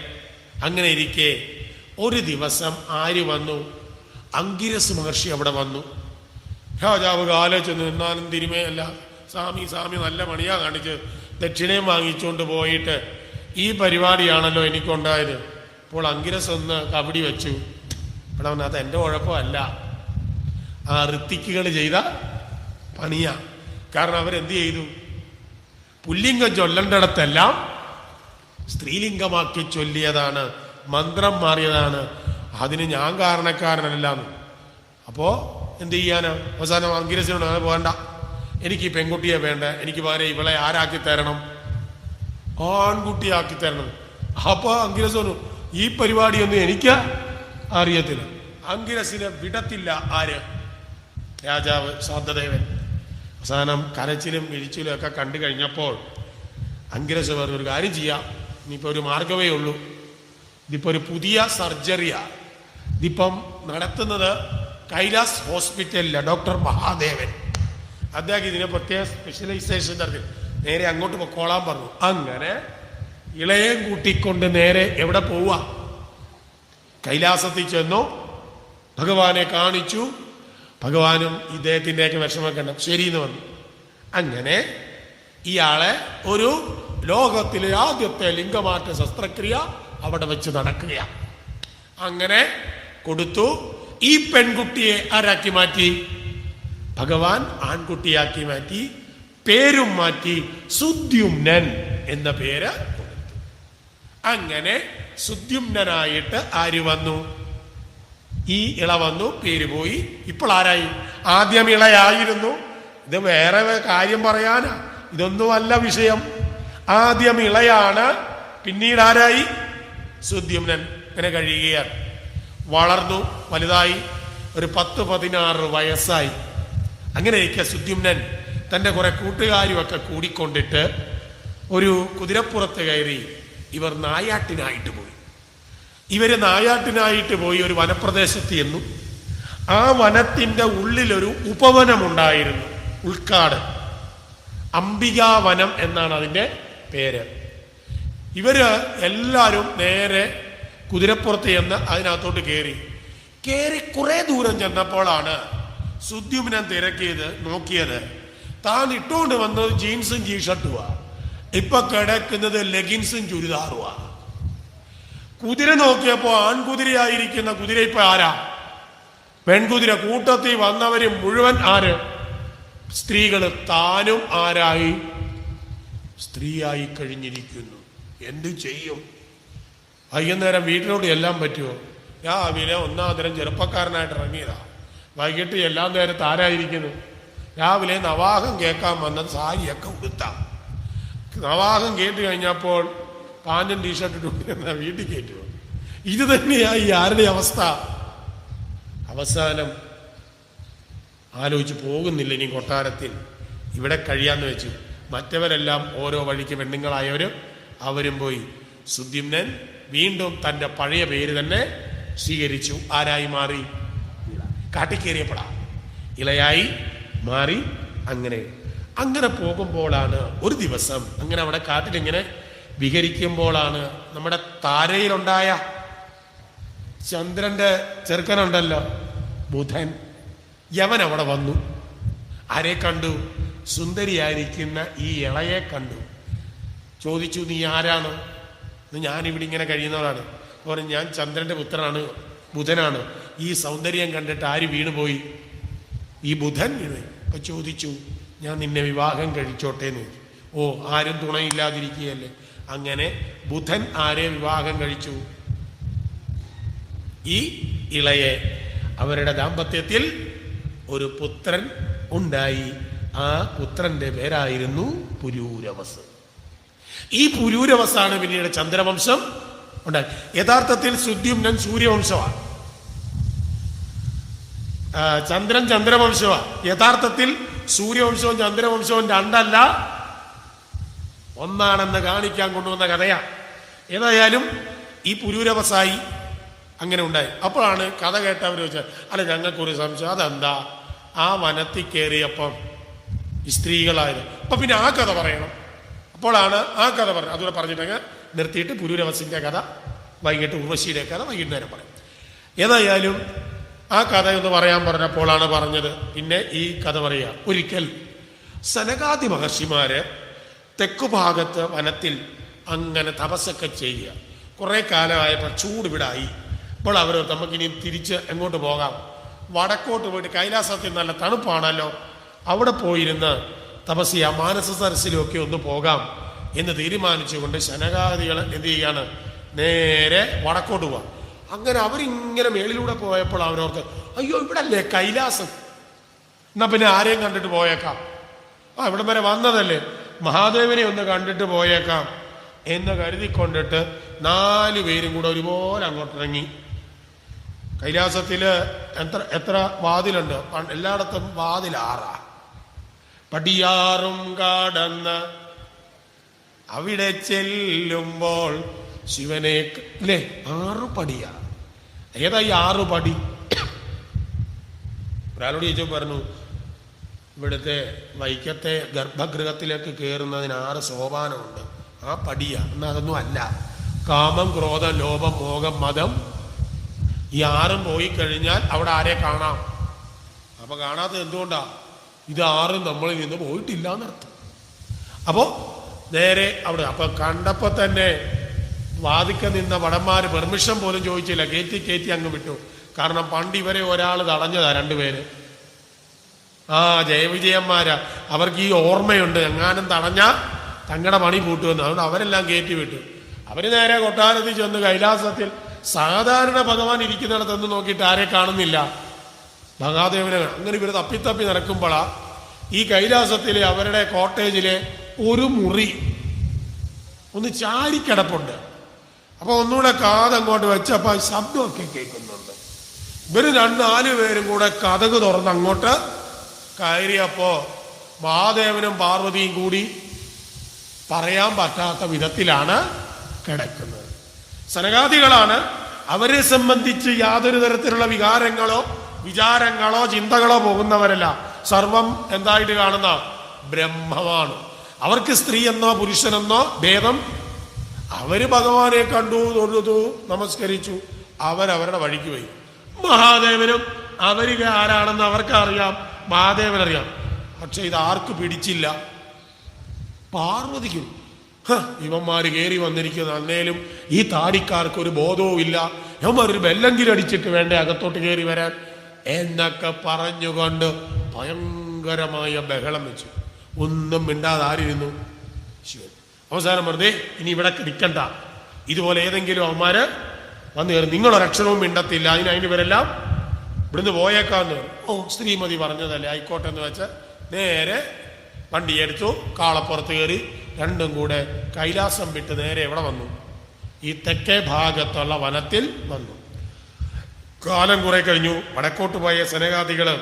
അങ്ങനെ ഇരിക്കെ ഒരു ദിവസം ആര് വന്നു? അങ്കിരസ് മഹർഷി അവിടെ വന്നു. രാജാവ് കാലിച്ചു നിന്നാലും തിരുമേയല്ല, സ്വാമി നല്ല പണിയാ കാണിച്ച് ദക്ഷിണയും വാങ്ങിച്ചുകൊണ്ട് പോയിട്ട് ഈ പരിപാടിയാണല്ലോ എനിക്കുണ്ടായത്. അപ്പോൾ അങ്കിരസ് ഒന്ന് കബഡി വെച്ചു. ഇവിടെ വന്ന് അത് എൻ്റെ കുഴപ്പമല്ല, ആ ഋത്തിക്കുകൾ ചെയ്ത പണിയാ. കാരണം അവരെന്ത് ചെയ്തു? പുല്ലിംഗം ചൊല്ലേണ്ടിടത്തെല്ലാം സ്ത്രീലിംഗമാക്കി ചൊല്ലിയതാണ്, മന്ത്രം മാറിയതാണ്. അതിന് ഞാൻ കാരണക്കാരനല്ല. അപ്പോ എന്ത് ചെയ്യാനാ? അവസാനം അങ്കിരസിനോട് അത് വേണ്ട, എനിക്ക് ഈ പെൺകുട്ടിയെ വേണ്ട, എനിക്ക് പകരം ഇവളെ ആരാക്കി തരണം? ആൺകുട്ടിയാക്കി തരണം. അപ്പൊ അങ്കിരസ് പറഞ്ഞു, ഈ പരിപാടിയൊന്നും എനിക്ക് അറിയത്തില്ല. അങ്കിരസിനെ വിടത്തില്ല. ആര്? രാജാവ് ശ്രാദ്ധദേവൻ. അവസാനം കരച്ചിലും വിഴിച്ചിലും ഒക്കെ കണ്ടു കഴിഞ്ഞപ്പോൾ അങ്കിരസ് പറഞ്ഞു, ഒരു കാര്യം ചെയ്യാം, ഇനിയിപ്പോൾ ഒരു മാർഗമേ ഉള്ളൂ. ഇതിപ്പോൾ ഒരു പുതിയ സർജറിയാ. ഇതിപ്പം നടത്തുന്നത് കൈലാസ് ഹോസ്പിറ്റലിലെ ഡോക്ടർ മഹാദേവൻ. അദ്ദേഹം ഇതിനെ പ്രത്യേക സ്പെഷ്യലൈസേഷൻ നടത്തി. നേരെ അങ്ങോട്ട് പൊക്കോളാൻ പറഞ്ഞു. അങ്ങനെ ഇളയെ കൂട്ടിക്കൊണ്ട് നേരെ എവിടെ പോവുക? കൈലാസത്തിൽ ചെന്നു, ഭഗവാനെ കാണിച്ചു. ഭഗവാനും ഇദ്ദേഹത്തിൻ്റെയൊക്കെ വിഷമൊക്കെ ഉണ്ട്, ശരിയെന്ന് വന്നു. അങ്ങനെ ഇയാളെ ഒരു ലോകത്തിലെ ആദ്യത്തെ ലിംഗമാറ്റ ശസ്ത്രക്രിയ അവിടെ വെച്ച് നടക്കുകയാണ്. അങ്ങനെ കൊടുത്തു. ഈ പെൺകുട്ടിയെ ആരാക്കി മാറ്റി? ഭഗവാൻ ആൺകുട്ടിയാക്കി മാറ്റി, പേരും മാറ്റി, സുദ്യുമ്നൻ എന്ന പേര് കൊടുത്തു. അങ്ങനെ സുദ്യുമ്നായിട്ട് ആര് വന്നു? ഈ ഇള വന്നു, പേര് പോയി. ഇപ്പോൾ ആരായി? ആദ്യം ഇളയായിരുന്നു. ഇത് വേറെ കാര്യം പറയാനാ, ഇതൊന്നുമല്ല വിഷയം. ആദ്യം ഇളയാണ്, പിന്നീട് ആരായി? സുദ്യുമ്നൻ. ഇങ്ങനെ കഴിയുകയാണ്. വളർന്നു, വലുതായി, ഒരു 10-16 വയസ്സായി. അങ്ങനെയൊക്കെ സുദ്യുമ്നൻ തൻ്റെ കുറെ കൂട്ടുകാരുമൊക്കെ കൂടിക്കൊണ്ടിട്ട് ഒരു കുതിരപ്പുറത്ത് കയറി ഇവർ നായാട്ടിനായിട്ട് പോയി. ഇവര് നായാട്ടിനായിട്ട് പോയി ഒരു വനപ്രദേശത്ത് ചെന്നു. ആ വനത്തിന്റെ ഉള്ളിലൊരു ഉപവനമുണ്ടായിരുന്നു, ഉൾക്കാട്. അംബികാവനം എന്നാണ് അതിൻ്റെ പേര്. ഇവര് എല്ലാവരും നേരെ കുതിരപ്പുറത്ത് ചെന്ന് അതിനകത്തോട്ട് കയറി കുറെ ദൂരം ചെന്നപ്പോഴാണ് സുദ്യുമ്നൻ നോക്കിയത്. താൻ ഇട്ടുകൊണ്ട് വന്നത് ജീൻസും ടീഷർട്ടുവാ, ഇപ്പൊ കിടക്കുന്നത് ലെഗിൻസും ചുരിദാറുവാ. കുതിര നോക്കിയപ്പോ ആൺകുതിരയായിരിക്കുന്ന കുതിര ഇപ്പൊ ആരാ? പെൺകുതിര. കൂട്ടത്തിൽ വന്നവര് മുഴുവൻ ആര്? സ്ത്രീകള്. താനും ആരായി? സ്ത്രീയായി കഴിഞ്ഞിരിക്കുന്നു. എന്തു ചെയ്യും? വൈകുന്നേരം വീട്ടിലോട്ട് എല്ലാം പറ്റുമോ? രാവിലെ ഒന്നാന്തരം ചെറുപ്പക്കാരനായിട്ട് ഇറങ്ങിയതാ, വൈകിട്ട് എല്ലാം നേരത്ത് ആരായിരിക്കുന്നു? രാവിലെ നവാഹം കേൾക്കാൻ വന്നത് സാരിയൊക്കെ ഉടുത്താം. നവാഹം കേട്ട് കഴിഞ്ഞപ്പോൾ പാൻറ്റും ടീഷർട്ട് ഇട്ടുകൊണ്ടിരുന്ന വീട്ടിൽ കയറ്റുമോ? ഇത് തന്നെയായി ആരുടെ അവസ്ഥ? അവസാനം ആലോചിച്ച് പോകുന്നില്ല ഇനി കൊട്ടാരത്തിൽ, ഇവിടെ കഴിയാന്ന് വെച്ചു. മറ്റവരെല്ലാം ഓരോ വഴിക്ക് പെണ്ണുങ്ങളായവരും അവരും പോയി. സുദ്യുമ്നൻ വീണ്ടും തൻ്റെ പഴയ പേര് തന്നെ സ്വീകരിച്ചു. ആരായി മാറി? കാട്ടിക്കേറിയപ്പെടാ ഇളയായി മാറി. അങ്ങനെ പോകുമ്പോഴാണ് ഒരു ദിവസം, അങ്ങനെ അവിടെ കാട്ടിലിങ്ങനെ വിഹരിക്കുമ്പോഴാണ് നമ്മുടെ താരയിലുണ്ടായ ചന്ദ്രന്റെ ചെറുക്കനുണ്ടല്ലോ, ബുധൻ. യവൻ അവിടെ വന്നു. ആരെ കണ്ടു? സുന്ദരിയായിരിക്കുന്ന ഈ ഇളയെ കണ്ടു. ചോദിച്ചു, നീ ആരാണ്? ഞാനിവിടെ ഇങ്ങനെ കഴിയുന്നതാണ്. പറഞ്ഞു, ഞാൻ ചന്ദ്രന്റെ പുത്രനാണ്, ബുധനാണ്. ഈ സൗന്ദര്യം കണ്ടിട്ട് ആര് വീണുപോയി? ഈ ബുധൻ വീണു. അപ്പൊ ചോദിച്ചു, ഞാൻ നിന്നെ വിവാഹം കഴിച്ചോട്ടെ എന്ന്. ഓ, ആരും തുണയില്ലാതിരിക്കുകയല്ലേ. അങ്ങനെ ബുധൻ ആരെ വിവാഹം കഴിച്ചു? ഈ ഇളയെ. അവരുടെ ദാമ്പത്യത്തിൽ ഒരു പുത്രൻ ഉണ്ടായി. ആ പുത്രന്റെ പേരായിരുന്നു പുരൂരവസ്. ഈ പുരൂരവസാണ് പിന്നീട് ചന്ദ്രവംശം ഉണ്ടായി. യഥാർത്ഥത്തിൽ സുദ്യുമ്നൻ സൂര്യവംശമാണ്, ചന്ദ്രൻ ചന്ദ്രവംശമാണ്. യഥാർത്ഥത്തിൽ സൂര്യവംശവും ചന്ദ്രവംശവും രണ്ടല്ല, ഒന്നാണെന്ന് കാണിക്കാൻ കൊണ്ടുവന്ന കഥയാണ്. ഏതായാലും ഈ പുരൂരവസായി അങ്ങനെ ഉണ്ടായി. അപ്പോഴാണ് കഥ കേട്ടവർ ചോദിച്ചത്, അല്ല ഞങ്ങൾക്കൊരു സംശയം, അതെന്താ ആ വനത്തിൽ കയറിയപ്പം ഈ സ്ത്രീകളായത്? അപ്പൊ പിന്നെ ആ കഥ പറയണം. അപ്പോഴാണ് ആ കഥ പറഞ്ഞത്. അതുകൂടെ പറഞ്ഞിട്ടങ്ങ് നിർത്തിയിട്ട് പുരൂരവസിന്റെ കഥ വൈകിട്ട്, ഉർവശിയുടെ കഥ വൈകുന്നേരം പറയും. ഏതായാലും ആ കഥ ഒന്ന് പറയാൻ പറഞ്ഞപ്പോഴാണ് പറഞ്ഞത്. പിന്നെ ഈ കഥ പറയുക, ഒരിക്കൽ സനകാദി മഹർഷിമാര് തെക്കുഭാഗത്ത് വനത്തിൽ അങ്ങനെ തപസ്സൊക്കെ ചെയ്യുക. കുറെ കാലമായപ്പോൾ ചൂട് വിടായി. അപ്പോൾ അവർ നമുക്കിനി തിരിച്ച് എങ്ങോട്ട് പോകാം? വടക്കോട്ട് പോയിട്ട്, കൈലാസത്തിൽ നല്ല തണുപ്പാണല്ലോ, അവിടെ പോയിരുന്ന് തപസ് ചെയ്യാം, മാനസ സരസിലുമൊക്കെ ഒന്ന് പോകാം എന്ന് തീരുമാനിച്ചുകൊണ്ട് ശനകാദികൾ എന്ത് ചെയ്യാണ്? നേരെ വടക്കോട്ട് പോവാം. അങ്ങനെ അവരിങ്ങനെ മേളിലൂടെ പോയപ്പോൾ അവരോർക്ക്, അയ്യോ ഇവിടെ അല്ലേ കൈലാസം, എന്നാ പിന്നെ ആരെയും കണ്ടിട്ട് പോയേക്കാം, ഇവിടം വരെ വന്നതല്ലേ, മഹാദേവനെ ഒന്ന് കണ്ടിട്ട് പോയേക്കാം എന്ന് കരുതിക്കൊണ്ടിട്ട് 4 പേരും കൂടെ ഒരുപോലെ അങ്ങോട്ടിറങ്ങി. കൈലാസത്തില് എത്ര വാതിലുണ്ട്? എല്ലായിടത്തും വാതിൽ 6. പടിയാറും കടന്ന് അവിടെ ചെല്ലുമ്പോൾ ശിവനെ അല്ലേ 6 പടിയാ. ഏതാ ഈ 6 പടി? ഒരാളോട് ചോദിച്ചു, പറഞ്ഞു ഇവിടുത്തെ വൈക്കത്തെ ഗർഭഗൃഹത്തിലേക്ക് കയറുന്നതിന് 6 സോപാനമുണ്ട്, ആ പടിയാ. എന്നാൽ അതൊന്നും അല്ല. കാമം, ക്രോധം, ലോഭം, മോഹം, മതം, ഈ ആറും പോയി കഴിഞ്ഞാൽ അവിടെ ആരെ കാണാം? അപ്പൊ കാണാത്തത് എന്തുകൊണ്ടാ? ഇത് ആറും നമ്മളിൽ നിന്ന് പോയിട്ടില്ല എന്നർത്ഥം. അപ്പോ നേരെ അവിടെ അപ്പൊ കണ്ടപ്പോ തന്നെ വാദിക്ക നിന്ന വടന്മാര് പെർമിഷൻ പോലും ചോദിച്ചില്ല, കയറ്റി അങ്ങ് വിട്ടു. കാരണം പണ്ട് ഇവരെ ഒരാൾ തടഞ്ഞതാ, രണ്ടുപേര്. ജയവിജയന്മാരാ. അവർക്ക് ഈ ഓർമ്മയുണ്ട്, എങ്ങാനും തടഞ്ഞാ തങ്ങളുടെ പണി കൂട്ടുമെന്ന്. അതുകൊണ്ട് അവരെല്ലാം കയറ്റി വിട്ടു. അവര് നേരെ കൊട്ടാരത്തിൽ ചെന്ന് കൈലാസത്തിൽ സാധാരണ ഭഗവാൻ ഇരിക്കുന്നിടത്തെന്ന് നോക്കിയിട്ട് ആരെ കാണുന്നില്ല, മഹാദേവനെ. അങ്ങനെ ഇവർ തപ്പി നടക്കുമ്പോഴാ ഈ കൈലാസത്തിലെ അവരുടെ കോട്ടേജിലെ ഒരു മുറി ഒന്ന് ചാരിക്കിടപ്പുണ്ട്. അപ്പൊ ഒന്നുകൂടെ കാതങ്ങോട്ട് വെച്ചപ്പോ ശബ്ദമൊക്കെ കേൾക്കുന്നുണ്ട്. ഇവര് 4 പേരും കൂടെ കതക് തുറന്ന് അങ്ങോട്ട് കയറിയപ്പോ മഹാദേവനും പാർവതിയും കൂടി പറയാൻ പറ്റാത്ത വിധത്തിലാണ് കിടക്കുന്നത്. സനകാദികളാണ്. അവരെ സംബന്ധിച്ച് യാതൊരു തരത്തിലുള്ള വികാരങ്ങളോ വിചാരങ്ങളോ ചിന്തകളോ പോകുന്നവരല്ല. സർവം എന്തായിട്ട് കാണുന്ന ബ്രഹ്മമാണ്. അവർക്ക് സ്ത്രീ എന്നോ പുരുഷനെന്നോ ഭേദം. അവര് ഭഗവാനെ കണ്ടു, തൊഴുതു, നമസ്കരിച്ചു, അവരവരുടെ വഴിക്ക് പോയി. മഹാദേവനും അവര് ആരാണെന്ന് അവർക്കറിയാം, മഹാദേവനറിയാം. പക്ഷെ ഇത് ആർക്ക് പിടിച്ചില്ല? പാർവതിക്കും. ഇവന്മാര് കയറി വന്നിരിക്കുന്ന അന്നേലും ഈ താടിക്കാർക്ക് ഒരു ബോധവും ഇല്ല. ഇവന്മാരൊരു ബെല്ലെങ്കിലും അടിച്ചിട്ട് വേണ്ടേ അകത്തോട്ട് കയറി വരാൻ എന്നൊക്കെ പറഞ്ഞുകൊണ്ട് ഭയങ്കരമായ ബഹളം വെച്ചു. ഒന്നും മിണ്ടാതെ ആരിരുന്നു? ശിവൻ. അവസാനം വെറുതെ ഇനി ഇവിടെ നിൽക്കണ്ട, ഇതുപോലെ ഏതെങ്കിലും അവന്മാര് വന്നു കയറി, നിങ്ങളൊരക്ഷരവും മിണ്ടത്തില്ല, അതിന് ഇവരെല്ലാം ഇവിടുന്ന് പോയേക്കാന്ന്. ശ്രീമതി പറഞ്ഞതല്ലേ, ആയിക്കോട്ടെ എന്ന് വെച്ച് നേരെ വണ്ടിയെടുത്തു, കാളപ്പുറത്ത് കയറി രണ്ടും കൂടെ കൈലാസം വിട്ട് നേരെ എവിടെ വന്നു? ഈ തെക്കേ ഭാഗത്തുള്ള വനത്തിൽ വന്നു. കാലം കുറെ കഴിഞ്ഞു. വടക്കോട്ട് പോയ സനകാദികള്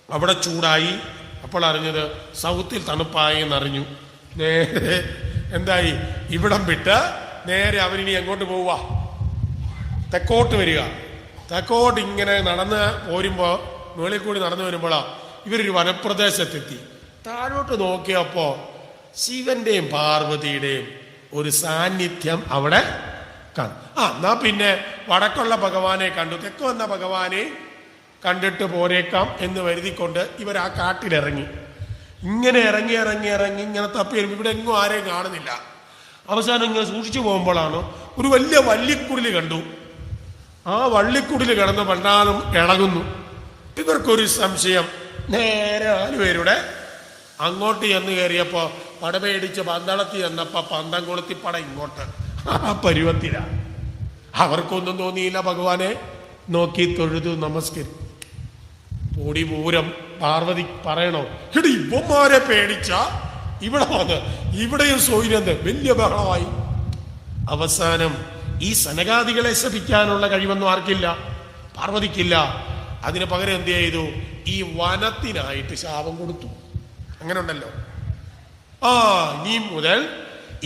അവിടെ ചൂടായി. അപ്പോൾ അറിഞ്ഞത് സൗത്തിൽ തണുപ്പായി എന്നറിഞ്ഞു. നേരെ എന്തായി? ഇവിടം വിട്ട് നേരെ അവരിനി എങ്ങോട്ട് പോവുക? തെക്കോട്ട് വരിക. തെക്കോട്ട് ഇങ്ങനെ നടന്ന് പോരുമ്പോ, മുകളിൽ കൂടി നടന്നു വരുമ്പോഴാ ഇവരൊരു വനപ്രദേശത്തെത്തി. താഴോട്ട് നോക്കിയപ്പോ ശിവന്റെയും പാർവതിയുടെയും ഒരു സാന്നിധ്യം അവിടെ കാണും. എന്നാ പിന്നെ വടക്കുള്ള ഭഗവാനെ കണ്ടു, തെക്ക് വന്ന ഭഗവാനെ കണ്ടിട്ട് പോരേക്കാം എന്ന് കരുതിക്കൊണ്ട് ഇവർ ആ കാട്ടിലിറങ്ങി. ഇങ്ങനെ ഇറങ്ങി ഇങ്ങനെ തപ്പി വരുമ്പോൾ ഇവിടെ എങ്ങും ആരെയും കാണുന്നില്ല. അവസാനം ഇങ്ങനെ സൂക്ഷിച്ചു പോകുമ്പോഴാണ് ഒരു വലിയ വള്ളിക്കുടിൽ കണ്ടു. ആ വള്ളിക്കുടിൽ കിടന്ന് പണ്ടാലും ഇളകുന്നു. ഇവർക്കൊരു സംശയം. നേരെ 4 പേരുടെ അങ്ങോട്ട് ചെന്ന് കയറിയപ്പോ പടപേടിച്ച് പന്തളത്തി ചെന്നപ്പോ പന്തം കൊളുത്തി പട ഇങ്ങോട്ട്. ആ പരുവത്തില. അവർക്കൊന്നും തോന്നിയില്ല. ഭഗവാനെ നോക്കി തൊഴുതു, നമസ്കരി. പൊടി പൂരം. പാർവതി പറയണോ, ഇടി ഇവന്മാരെ പേടിച്ച ഇവിടെ വന്ന് ഇവിടെയും സൗര്യന്ത് വലിയ ബഹളമായി. അവസാനം ഈ സനകാദികളെ ശപിക്കാനുള്ള കഴിവൊന്നും ആർക്കില്ല, പാർവതിക്കില്ല. അതിന് പകരം എന്ത് ചെയ്തു? ഈ വനത്തിനായിട്ട് ശാപം കൊടുത്തു. അങ്ങനെ ഉണ്ടല്ലോ. ഇനി മുതൽ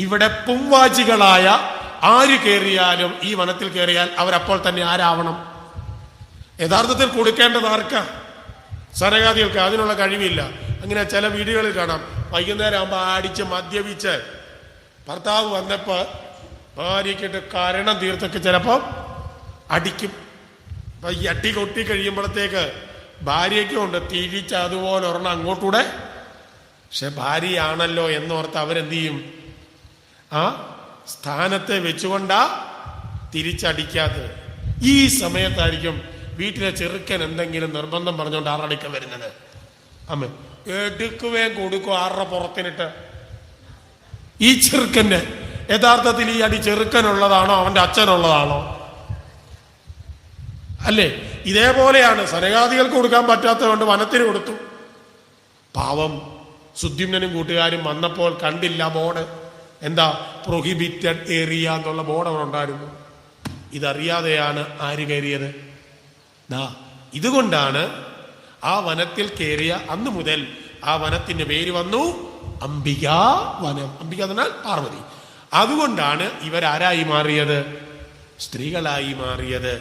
ഇവിടെ പുംവാചികളായ ആര് കയറിയാലും, ഈ വനത്തിൽ കയറിയാൽ അവരപ്പോൾ തന്നെ ആരാവണം? യഥാർത്ഥത്തിൽ കൊടുക്കേണ്ടത് ആർക്കാ? സനകാദികൾക്ക്. അതിനുള്ള കഴിവില്ല. അങ്ങനെ ചില വീടുകളിൽ കാണാം, വൈകുന്നേരം ആകുമ്പോൾ അടിച്ച് മദ്യപിച്ച് ഭർത്താവ് വന്നപ്പോ ഭാര്യയ്ക്കിട്ട് കരണം തീർത്തൊക്കെ ചിലപ്പോൾ അടിക്കും. അപ്പൊ ഈ അടി കൊട്ടി കഴിയുമ്പോഴത്തേക്ക് ഭാര്യയ്ക്കും ഉണ്ട് തിരിച്ച് അതുപോലെ ഒരെണ്ണം അങ്ങോട്ടൂടെ. പക്ഷെ ഭാര്യയാണല്ലോ എന്നോർത്ത് അവരെന്ത് ചെയ്യും? ആ സ്ഥാനത്തെ വെച്ചുകൊണ്ടാ തിരിച്ചടിക്കാത്തത്. ഈ സമയത്തായിരിക്കും വീട്ടിലെ ചെറുക്കൻ എന്തെങ്കിലും നിർബന്ധം പറഞ്ഞുകൊണ്ട് ആറടിക്ക വരുന്നത്. അമ്മ എടുക്കുവേം കൊടുക്കും 6 പുറത്തിനിട്ട്. ഈ ചെറുക്കന്റെ യഥാർത്ഥത്തിൽ ഈ അടി ചെറുക്കനുള്ളതാണോ അവന്റെ അച്ഛനുള്ളതാണോ? അല്ലേ? ഇതേപോലെയാണ് സനകാദികൾക്ക് കൊടുക്കാൻ പറ്റാത്തതുകൊണ്ട് വനത്തിന് കൊടുത്തു. പാവം സുദ്യുമ്നനും കൂട്ടുകാരും വന്നപ്പോൾ കണ്ടില്ല ബോർഡ്. എന്താ? പ്രൊഹിബിറ്റഡ് ഏരിയ എന്നുള്ള ബോർഡ് അവിടെ ഉണ്ടായിരുന്നു. ഇതറിയാതെയാണ് ആര് കയറിയത്? ഇതുകൊണ്ടാണ് ആ വനത്തിൽ കയറിയ അന്ന് മുതൽ ആ വനത്തിന്റെ പേര് വന്നു അംബികാ വനം. അംബിക എന്നാൽ പാർവതി. അതുകൊണ്ടാണ് ഇവരാരായി മാറിയത്? സ്ത്രീകളായി മാറിയത്.